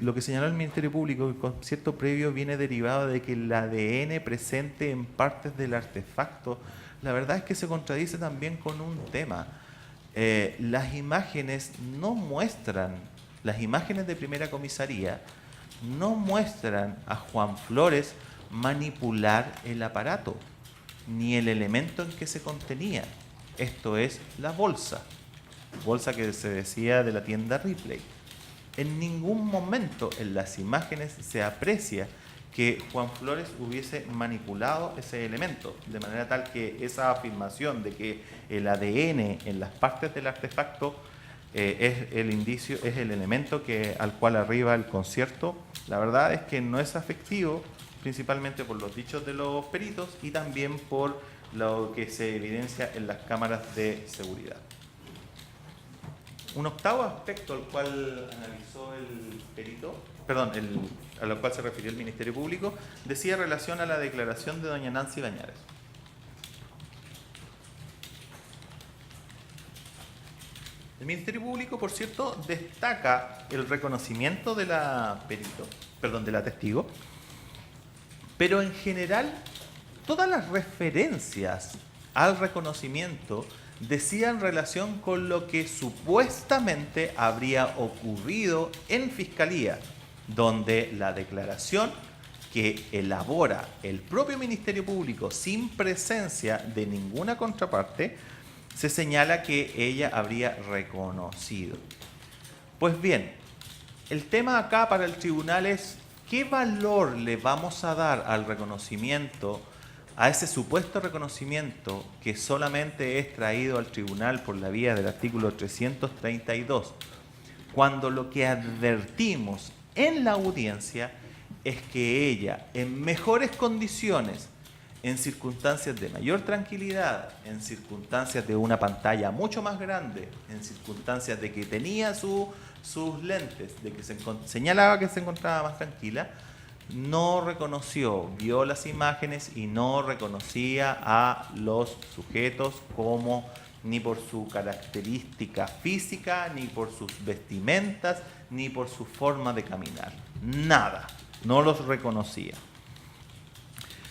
lo que señaló el Ministerio Público, el concierto previo viene derivado de que el ADN presente en partes del artefacto, la verdad es que se contradice también con un tema. Las imágenes no muestran, las imágenes de primera comisaría no muestran a Juan Flores manipular el aparato, ni el elemento en que se contenía. Esto es la bolsa que se decía de la tienda Ripley. En ningún momento en las imágenes se aprecia que Juan Flores hubiese manipulado ese elemento, de manera tal que esa afirmación de que el ADN en las partes del artefacto es el indicio, es el elemento al cual arriba el concierto, la verdad es que no es afectivo, principalmente por los dichos de los peritos y también por lo que se evidencia en las cámaras de seguridad. Un octavo aspecto al cual analizó el perito, a lo cual se refirió el Ministerio Público, decía relación a la declaración de doña Nancy Bañares. El Ministerio Público, por cierto, destaca el reconocimiento de la testigo, pero en general todas las referencias al reconocimiento decían relación con lo que supuestamente habría ocurrido en Fiscalía, donde la declaración que elabora el propio Ministerio Público sin presencia de ninguna contraparte, se señala que ella habría reconocido. Pues bien, el tema acá para el tribunal es ¿qué valor le vamos a dar al reconocimiento, a ese supuesto reconocimiento que solamente es traído al tribunal por la vía del artículo 332, cuando lo que advertimos en la audiencia es que ella, en mejores condiciones, en circunstancias de mayor tranquilidad, en circunstancias de una pantalla mucho más grande, en circunstancias de que tenía sus lentes, de que señalaba que se encontraba más tranquila, no reconoció, vio las imágenes y no reconocía a los sujetos como ni por su característica física, ni por sus vestimentas, ni por su forma de caminar. Nada, no los reconocía.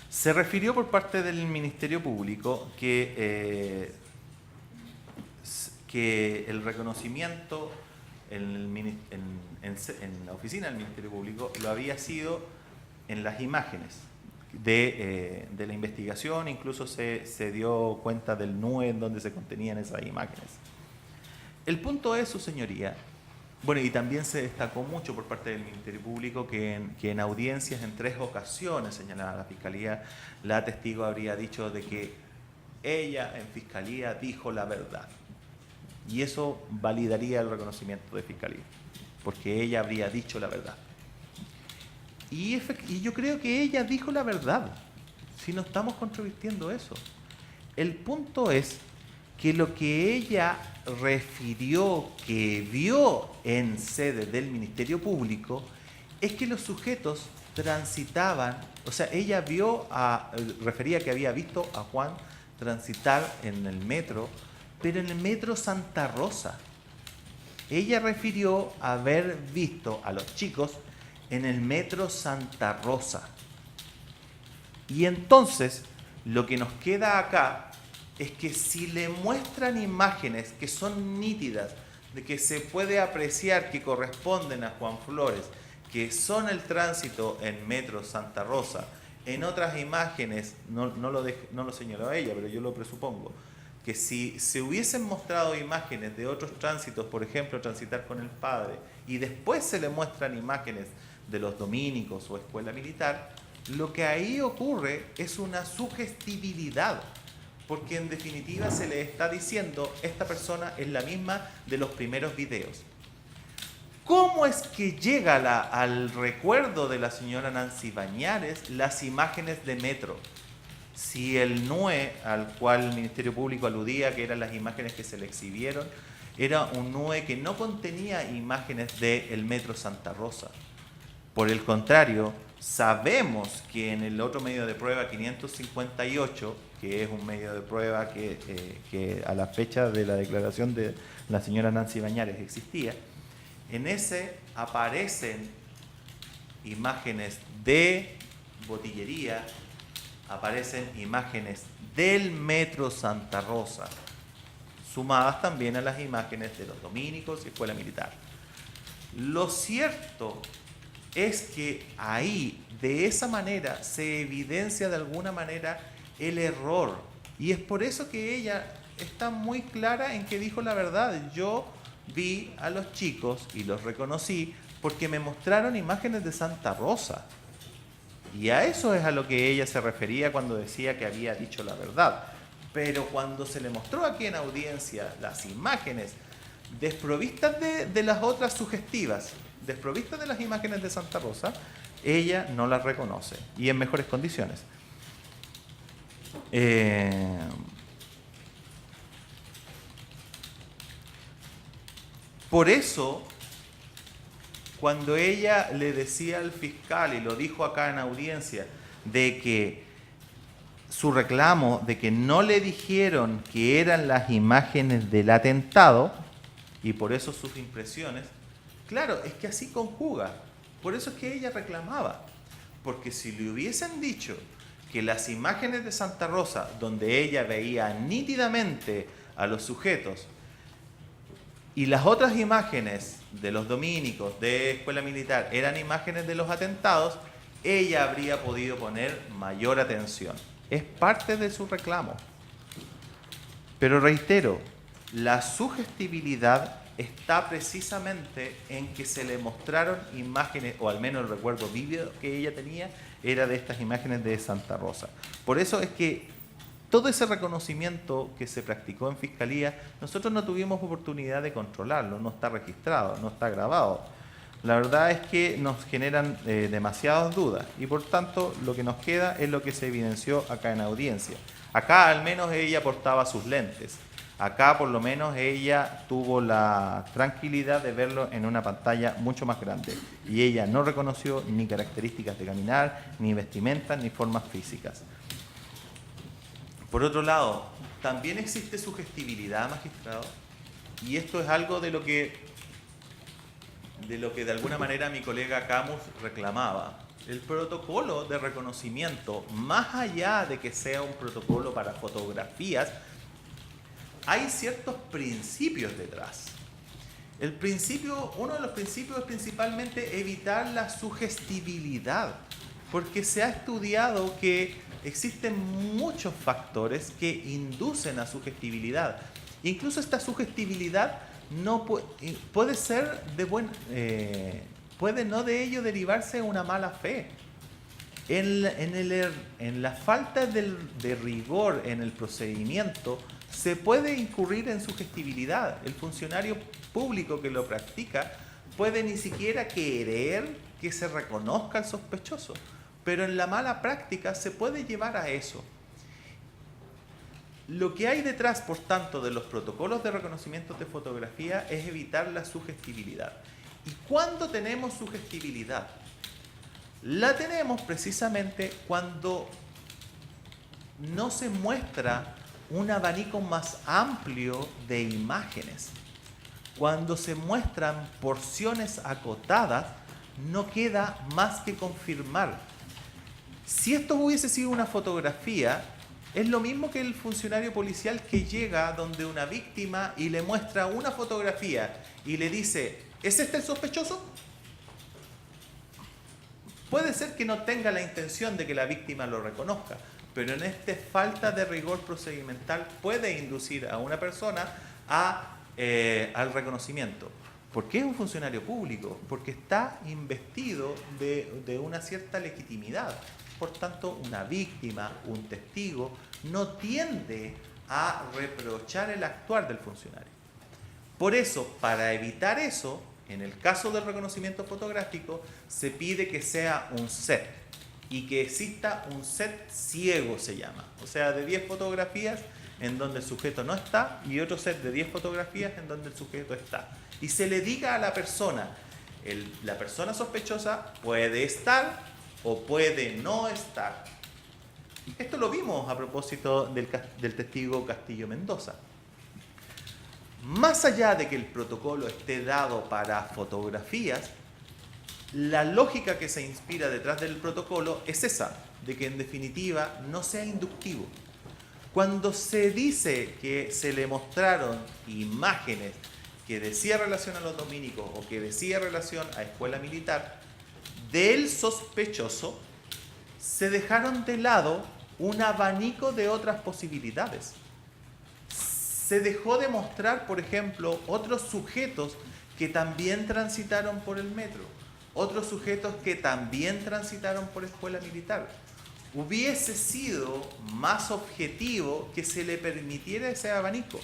Se refirió por parte del Ministerio Público que el reconocimiento en la oficina del Ministerio Público lo había sido en las imágenes de la investigación, incluso se dio cuenta del NUE en donde se contenían esas imágenes. El punto es, su señoría, bueno, y también se destacó mucho por parte del Ministerio Público que en audiencias en 3 ocasiones, señalaba la Fiscalía, la testigo habría dicho de que ella en Fiscalía dijo la verdad. Y eso validaría el reconocimiento de Fiscalía, porque ella habría dicho la verdad. Y yo creo que ella dijo la verdad, si no estamos controvirtiendo eso. El punto es que lo que ella refirió que vio en sede del Ministerio Público es que los sujetos transitaban, o sea, ella refería que había visto a Juan transitar en el metro pero en el metro Santa Rosa. Ella refirió haber visto a los chicos en el metro Santa Rosa. Y entonces, lo que nos queda acá es que si le muestran imágenes que son nítidas, de que se puede apreciar que corresponden a Juan Flores, que son el tránsito en metro Santa Rosa, en otras imágenes, no lo señaló ella, pero yo lo presupongo, que si se hubiesen mostrado imágenes de otros tránsitos, por ejemplo, transitar con el padre, y después se le muestran imágenes de los dominicos o escuela militar, lo que ahí ocurre es una sugestibilidad, porque en definitiva se le está diciendo, esta persona es la misma de los primeros videos. ¿Cómo es que llega al recuerdo de la señora Nancy Bañares las imágenes de metro? Si el NUE al cual el Ministerio Público aludía, que eran las imágenes que se le exhibieron, era un NUE que no contenía imágenes del metro Santa Rosa. Por el contrario, sabemos que en el otro medio de prueba 558, que es un medio de prueba que a la fecha de la declaración de la señora Nancy Bañares existía, en ese aparecen imágenes de botillería, aparecen imágenes del metro Santa Rosa, sumadas también a las imágenes de los dominicos y escuela militar. Lo cierto es que ahí, de esa manera, se evidencia de alguna manera el error. Y es por eso que ella está muy clara en que dijo la verdad. Yo vi a los chicos y los reconocí porque me mostraron imágenes de Santa Rosa. Y a eso es a lo que ella se refería cuando decía que había dicho la verdad. Pero cuando se le mostró aquí en audiencia las imágenes desprovistas de las otras sugestivas, desprovistas de las imágenes de Santa Rosa, ella no las reconoce y en mejores condiciones. Por eso, cuando ella le decía al fiscal, y lo dijo acá en audiencia, de que su reclamo de que no le dijeron que eran las imágenes del atentado, y por eso sus impresiones, claro, es que así conjuga. Por eso es que ella reclamaba. Porque si le hubiesen dicho que las imágenes de Santa Rosa, donde ella veía nítidamente a los sujetos, y las otras imágenes de los dominicos, de escuela militar, eran imágenes de los atentados, ella habría podido poner mayor atención. Es parte de su reclamo. Pero reitero, la sugestibilidad está precisamente en que se le mostraron imágenes, o al menos el recuerdo vívido que ella tenía, era de estas imágenes de Santa Rosa. Por eso es que todo ese reconocimiento que se practicó en Fiscalía, nosotros no tuvimos oportunidad de controlarlo, no está registrado, no está grabado. La verdad es que nos generan demasiadas dudas y por tanto lo que nos queda es lo que se evidenció acá en audiencia. Acá al menos ella portaba sus lentes. Acá por lo menos ella tuvo la tranquilidad de verlo en una pantalla mucho más grande. Y ella no reconoció ni características de caminar, ni vestimentas, ni formas físicas. Por otro lado, también existe sugestibilidad, magistrado, y esto es algo de lo que de alguna manera mi colega Camus reclamaba. El protocolo de reconocimiento, más allá de que sea un protocolo para fotografías, hay ciertos principios detrás. Uno de los principios es principalmente evitar la sugestibilidad, porque se ha estudiado que existen muchos factores que inducen a sugestibilidad. Incluso esta sugestibilidad no puede ser puede no de ello derivarse una mala fe. En la falta de rigor en el procedimiento se puede incurrir en sugestibilidad. El funcionario público que lo practica puede ni siquiera querer que se reconozca al sospechoso, pero en la mala práctica se puede llevar a eso. Lo que hay detrás, por tanto, de los protocolos de reconocimiento de fotografía es evitar la sugestibilidad. ¿Y cuándo tenemos sugestibilidad? La tenemos precisamente cuando no se muestra un abanico más amplio de imágenes. Cuando se muestran porciones acotadas, no queda más que confirmar. Si esto hubiese sido una fotografía, es lo mismo que el funcionario policial que llega donde una víctima y le muestra una fotografía y le dice, ¿es este el sospechoso? Puede ser que no tenga la intención de que la víctima lo reconozca, pero en esta falta de rigor procedimental puede inducir a una persona al reconocimiento. ¿Por qué es un funcionario público? Porque está investido de una cierta legitimidad. Por tanto, una víctima, un testigo, no tiende a reprochar el actuar del funcionario. Por eso, para evitar eso, en el caso del reconocimiento fotográfico, se pide que sea un set y que exista un set ciego, se llama. O sea, de 10 fotografías en donde el sujeto no está y otro set de 10 fotografías en donde el sujeto está. Y se le diga a la persona, la persona sospechosa puede estar o puede no estar. Esto lo vimos a propósito del testigo Castillo Mendoza. Más allá de que el protocolo esté dado para fotografías, la lógica que se inspira detrás del protocolo es esa, de que en definitiva no sea inductivo. Cuando se dice que se le mostraron imágenes que decía relación a los dominicos o que decía relación a escuela militar, del sospechoso se dejaron de lado un abanico de otras posibilidades. Se dejó de mostrar, por ejemplo, otros sujetos que también transitaron por el metro, otros sujetos que también transitaron por escuela militar. Hubiese sido más objetivo que se le permitiera ese abanico.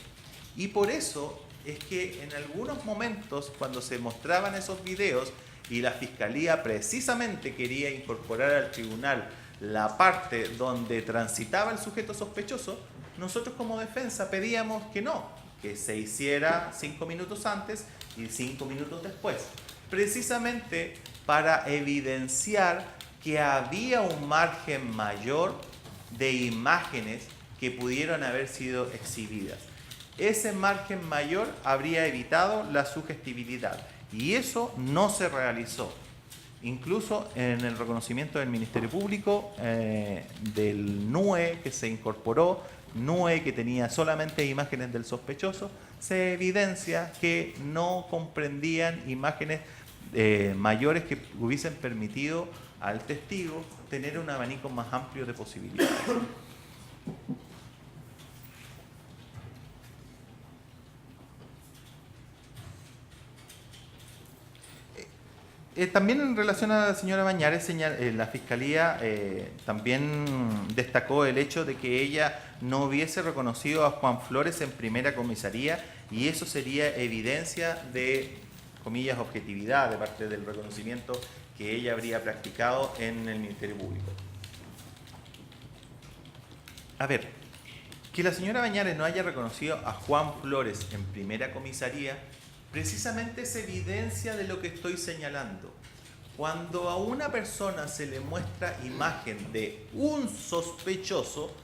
Y por eso es que en algunos momentos, cuando se mostraban esos videos y la Fiscalía precisamente quería incorporar al tribunal la parte donde transitaba el sujeto sospechoso, nosotros como defensa pedíamos que no, que se hiciera 5 minutos antes y 5 minutos después, precisamente para evidenciar que había un margen mayor de imágenes que pudieron haber sido exhibidas. Ese margen mayor habría evitado la sugestibilidad y eso no se realizó. Incluso en el reconocimiento del Ministerio Público, del NUE que se incorporó, NUE que tenía solamente imágenes del sospechoso, se evidencia que no comprendían imágenes mayores que hubiesen permitido al testigo tener un abanico más amplio de posibilidades. También en relación a la señora Bañares, la Fiscalía también destacó el hecho de que ella no hubiese reconocido a Juan Flores en primera comisaría y eso sería evidencia de, comillas, objetividad de parte del reconocimiento que ella habría practicado en el Ministerio Público. A ver, que la señora Bañares no haya reconocido a Juan Flores en primera comisaría precisamente es evidencia de lo que estoy señalando. Cuando a una persona se le muestra imagen de un sospechoso,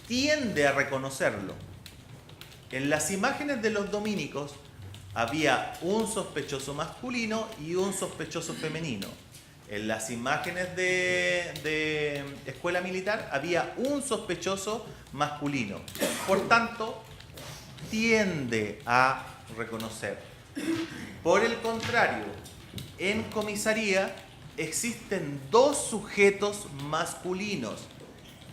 tiende a reconocerlo. En las imágenes de los dominicos había un sospechoso masculino y un sospechoso femenino. En las imágenes de escuela militar había un sospechoso masculino. Por tanto, tiende a reconocer. Por el contrario, en comisaría existen dos sujetos masculinos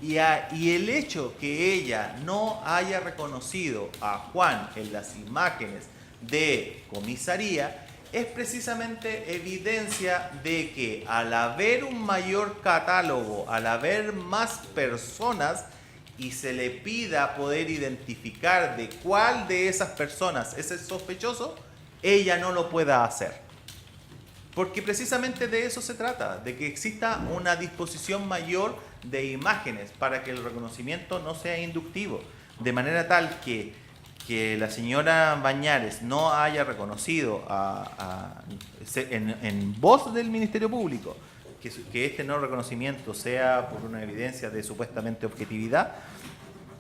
y el hecho que ella no haya reconocido a Juan en las imágenes de comisaría es precisamente evidencia de que al haber un mayor catálogo, al haber más personas y se le pida poder identificar de cuál de esas personas es el sospechoso, ella no lo pueda hacer. Porque precisamente de eso se trata, de que exista una disposición mayor de imágenes para que el reconocimiento no sea inductivo, de manera tal que la señora Bañares no haya reconocido en voz del Ministerio Público que este no reconocimiento sea por una evidencia de supuestamente objetividad,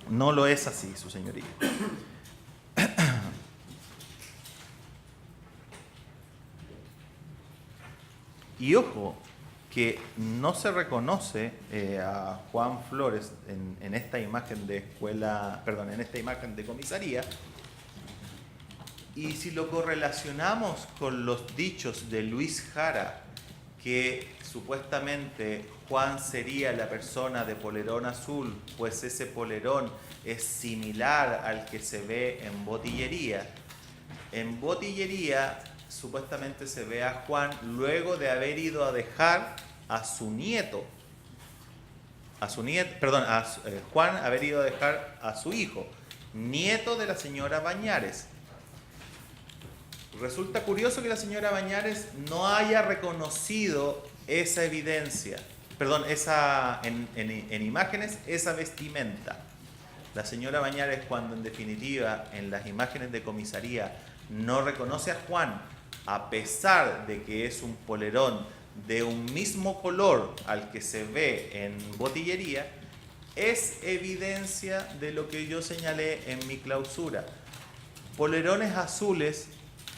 No lo es así, su señoría. Y ojo, que no se reconoce a Juan Flores en esta imagen de escuela, perdón, en esta imagen de comisaría. Y si lo correlacionamos con los dichos de Luis Jara, que supuestamente Juan sería la persona de polerón azul, pues ese polerón es similar al que se ve en Botillería. En Botillería supuestamente se ve a Juan luego de haber ido a dejar a su nieto, Juan haber ido a dejar a su hijo, nieto de la señora Bañares. Resulta curioso que la señora Bañares no haya reconocido esa evidencia, en imágenes, esa vestimenta. La señora Bañares, cuando en definitiva en las imágenes de comisaría no reconoce a Juan, a pesar de que es un polerón de un mismo color al que se ve en Botillería, es evidencia de lo que yo señalé en mi clausura. Polerones azules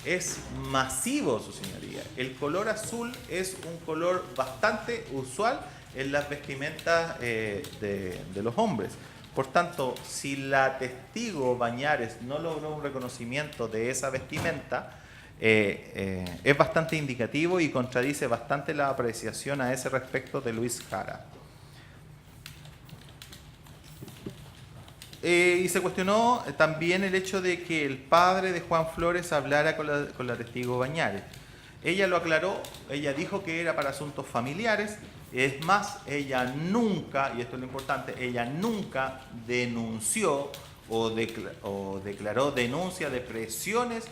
es masivo, su señoría. El color azul es un color bastante usual en las vestimentas de los hombres. Por tanto, si la testigo Bañares no logró un reconocimiento de esa vestimenta, es bastante indicativo y contradice bastante la apreciación a ese respecto de Luis Jara. Y se cuestionó también el hecho de que el padre de Juan Flores hablara con la testigo Bañares. Ella lo aclaró, ella dijo que era para asuntos familiares. Es más, ella nunca, y esto es lo importante, ella nunca denunció o declaró denuncia de presiones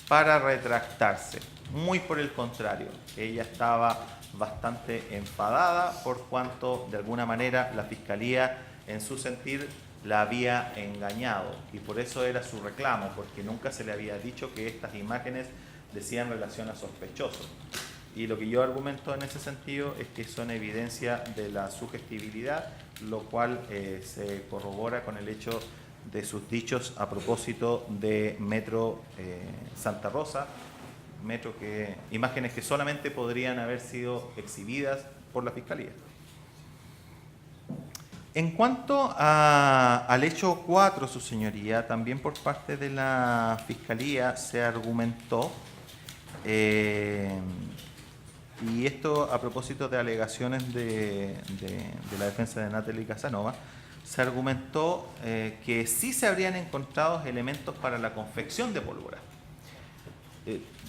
para retractarse. Muy por el contrario, ella estaba bastante enfadada por cuanto de alguna manera la Fiscalía en su sentir la había engañado y por eso era su reclamo, porque nunca se le había dicho que estas imágenes decían relación a sospechosos. Y lo que yo argumento en ese sentido es que son evidencia de la sugestibilidad, lo cual se corrobora con el hecho de sus dichos a propósito de Metro Santa Rosa, imágenes que solamente podrían haber sido exhibidas por la Fiscalía. En cuanto al hecho 4, su señoría, también por parte de la Fiscalía se argumentó, y esto a propósito de alegaciones de la defensa de Natalie Casanova, se argumentó que sí se habrían encontrado elementos para la confección de pólvora.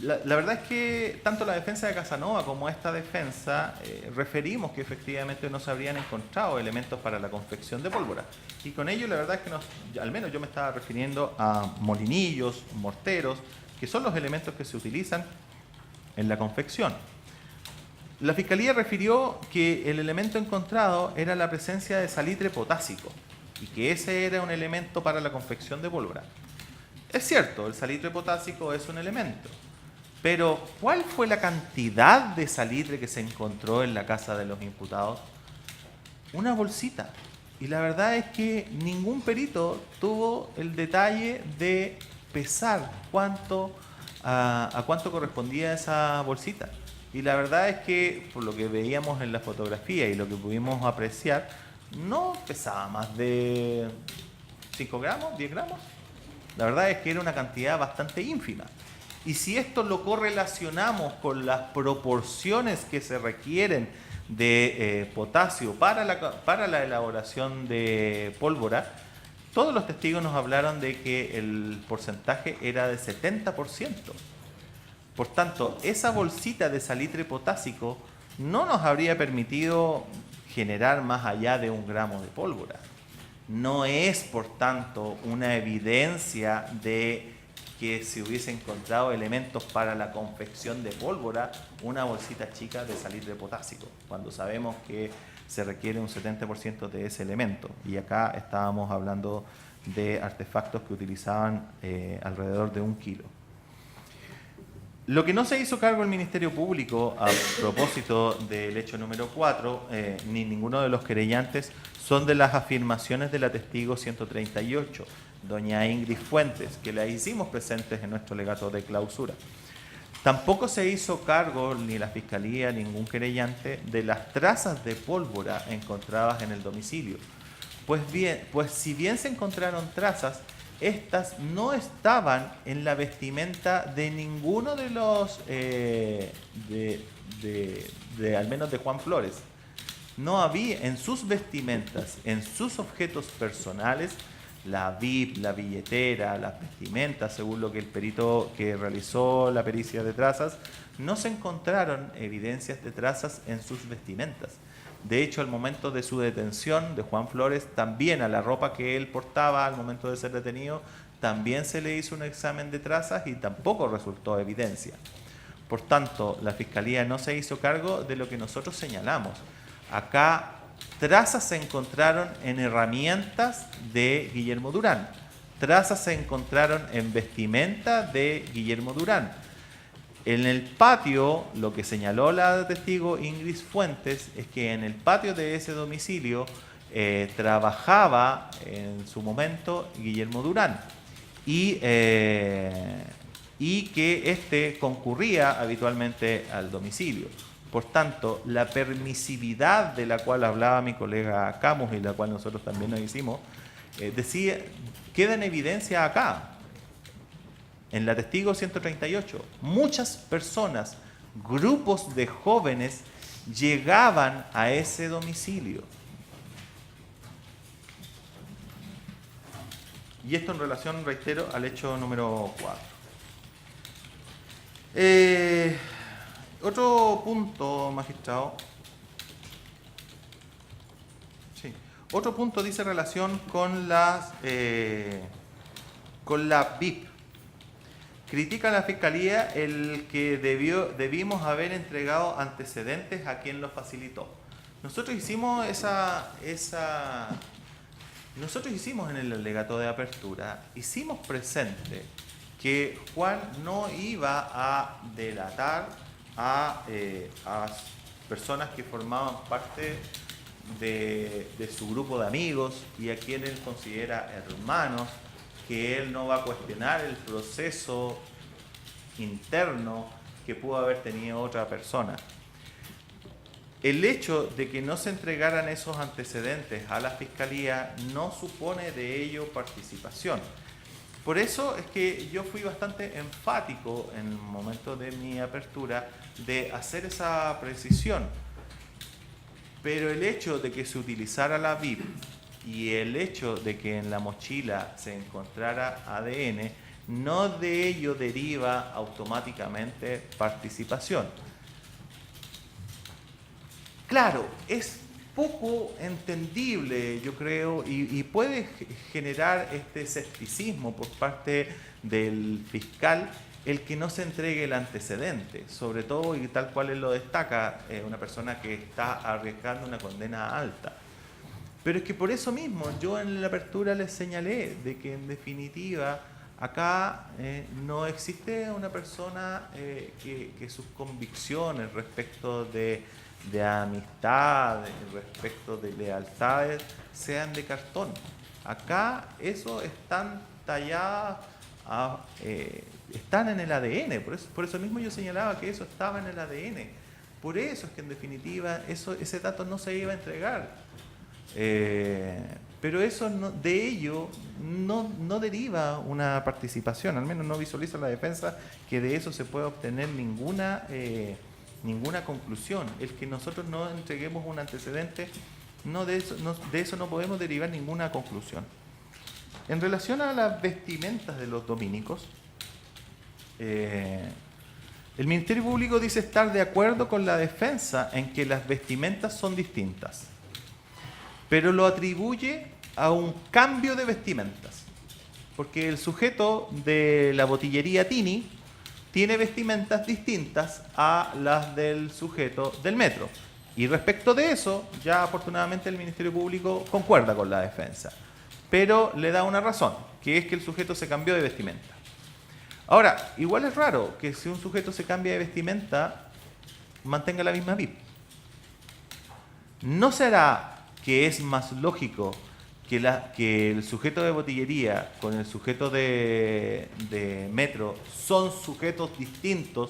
La verdad es que tanto la defensa de Casanova como esta defensa referimos que efectivamente no se habrían encontrado elementos para la confección de pólvora. Y con ello la verdad es que al menos yo me estaba refiriendo a molinillos, morteros, que son los elementos que se utilizan en la confección. La Fiscalía refirió que el elemento encontrado era la presencia de salitre potásico y que ese era un elemento para la confección de pólvora. Es cierto, el salitre potásico es un elemento, pero ¿cuál fue la cantidad de salitre que se encontró en la casa de los imputados? Una bolsita. Y la verdad es que ningún perito tuvo el detalle de pesar a cuánto correspondía esa bolsita. Y la verdad es que, por lo que veíamos en la fotografía y lo que pudimos apreciar, no pesaba más de 5 gramos, 10 gramos. La verdad es que era una cantidad bastante ínfima. Y si esto lo correlacionamos con las proporciones que se requieren de potasio para la elaboración de pólvora, todos los testigos nos hablaron de que el porcentaje era de 70%. Por tanto, esa bolsita de salitre potásico no nos habría permitido generar más allá de 1 gramo de pólvora. No es, por tanto, una evidencia de que se hubiese encontrado elementos para la confección de pólvora una bolsita chica de salitre potásico, cuando sabemos que se requiere un 70% de ese elemento. Y acá estábamos hablando de artefactos que utilizaban alrededor de 1 kilo. Lo que no se hizo cargo el Ministerio Público a propósito del hecho número 4, ni ninguno de los querellantes, son de las afirmaciones de la testigo 138, doña Ingrid Fuentes, que la hicimos presentes en nuestro legato de clausura. Tampoco se hizo cargo, ni la Fiscalía, ningún querellante, de las trazas de pólvora encontradas en el domicilio. Pues si bien se encontraron trazas, estas no estaban en la vestimenta de ninguno de los, al menos de Juan Flores. No había en sus vestimentas, en sus objetos personales, la VIP, la billetera, las vestimentas, según lo que el perito que realizó la pericia de trazas, no se encontraron evidencias de trazas en sus vestimentas. De hecho, al momento de su detención de Juan Flores, también a la ropa que él portaba al momento de ser detenido, también se le hizo un examen de trazas y tampoco resultó evidencia. Por tanto, la Fiscalía no se hizo cargo de lo que nosotros señalamos. Acá trazas se encontraron en herramientas de Guillermo Durán. Trazas se encontraron en vestimenta de Guillermo Durán. En el patio, lo que señaló la testigo Ingrid Fuentes es que en el patio de ese domicilio trabajaba en su momento Guillermo Durán y que éste concurría habitualmente al domicilio. Por tanto, la permisividad de la cual hablaba mi colega Camus y la cual nosotros también nos hicimos, queda en evidencia acá. En la testigo 138, muchas personas, grupos de jóvenes, llegaban a ese domicilio. Y esto en relación, reitero, al hecho número 4. Otro punto, magistrado. Sí. Otro punto dice relación con la VIP. Critica a la Fiscalía el que debimos haber entregado antecedentes a quien lo facilitó. Nosotros hicimos nosotros hicimos en el alegato de apertura, hicimos presente que Juan no iba a delatar a personas que formaban parte de su grupo de amigos y a quien él considera hermanos, que él no va a cuestionar el proceso interno que pudo haber tenido otra persona. El hecho de que no se entregaran esos antecedentes a la Fiscalía no supone de ello participación. Por eso es que yo fui bastante enfático en el momento de mi apertura de hacer esa precisión. Pero el hecho de que se utilizara la VIP y el hecho de que en la mochila se encontrara ADN, no de ello deriva automáticamente participación. Claro, es poco entendible, yo creo, y puede generar este escepticismo por parte del fiscal el que no se entregue el antecedente, sobre todo, y tal cual él lo destaca, una persona que está arriesgando una condena alta. Pero es que por eso mismo yo en la apertura les señalé de que en definitiva acá no existe una persona que sus convicciones respecto de amistad, respecto de lealtades, sean de cartón. Acá eso están talladas, están en el ADN, por eso mismo yo señalaba que eso estaba en el ADN. Por eso es que en definitiva ese dato no se iba a entregar. Pero eso de ello no deriva una participación, al menos no visualiza la defensa que de eso se pueda obtener ninguna conclusión. El que nosotros no entreguemos un antecedente, de eso no podemos derivar ninguna conclusión. En relación a las vestimentas de los dominicos, el Ministerio Público dice estar de acuerdo con la defensa en que las vestimentas son distintas, pero lo atribuye a un cambio de vestimentas, porque el sujeto de la botillería Tini tiene vestimentas distintas a las del sujeto del metro. Y respecto de eso, ya afortunadamente el Ministerio Público concuerda con la defensa, pero le da una razón, que es que el sujeto se cambió de vestimenta. Ahora, igual es raro que si un sujeto se cambia de vestimenta, mantenga la misma VIP. ¿No será que es más lógico que el sujeto de botillería con el sujeto de metro son sujetos distintos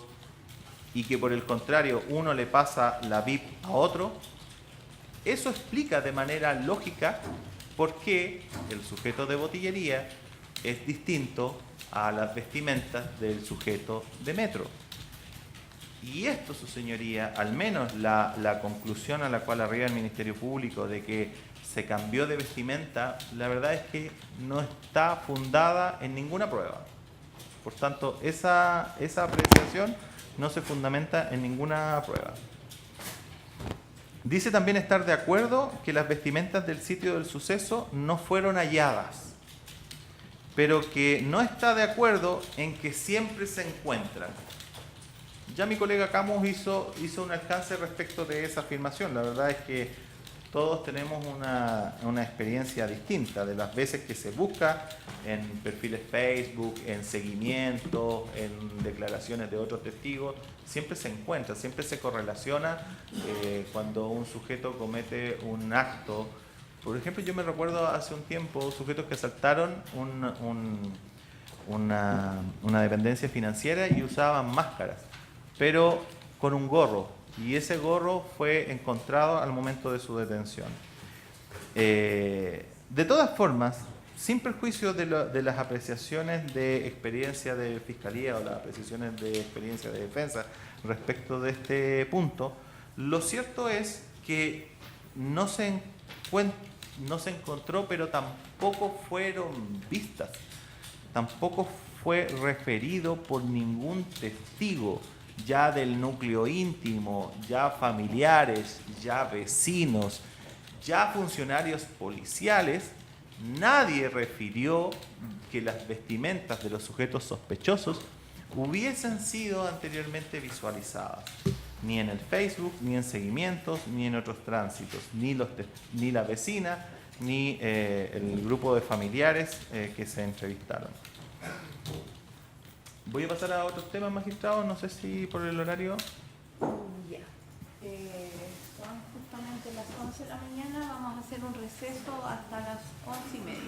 y que por el contrario uno le pasa la VIP a otro? Eso explica de manera lógica por qué el sujeto de botillería es distinto a las vestimentas del sujeto de metro. Y esto, su señoría, al menos la conclusión a la cual arriba el Ministerio Público de que se cambió de vestimenta, la verdad es que no está fundada en ninguna prueba. Por tanto, esa apreciación no se fundamenta en ninguna prueba. Dice también estar de acuerdo que las vestimentas del sitio del suceso no fueron halladas, pero que no está de acuerdo en que siempre se encuentran. Ya mi colega Camus hizo un alcance respecto de esa afirmación. La verdad es que todos tenemos una experiencia distinta de las veces que se busca en perfiles Facebook, en seguimiento, en declaraciones de otros testigos. Siempre se encuentra, siempre se correlaciona cuando un sujeto comete un acto. Por ejemplo, yo me recuerdo hace un tiempo sujetos que asaltaron una dependencia financiera y usaban máscaras, pero con un gorro. Y ese gorro fue encontrado al momento de su detención. De todas formas, sin perjuicio de las apreciaciones de experiencia de fiscalía o las apreciaciones de experiencia de defensa respecto de este punto, lo cierto es que no se encontró, pero tampoco fueron vistas. Tampoco fue referido por ningún testigo, ya del núcleo íntimo, ya familiares, ya vecinos, ya funcionarios policiales. Nadie refirió que las vestimentas de los sujetos sospechosos hubiesen sido anteriormente visualizadas, ni en el Facebook, ni en seguimientos, ni en otros tránsitos, ni la vecina, ni el grupo de familiares que se entrevistaron. Voy a pasar a otros temas, magistrados, no sé si por el horario. Ya. Son justamente las 11 de la mañana, vamos a hacer un receso hasta las 11:30.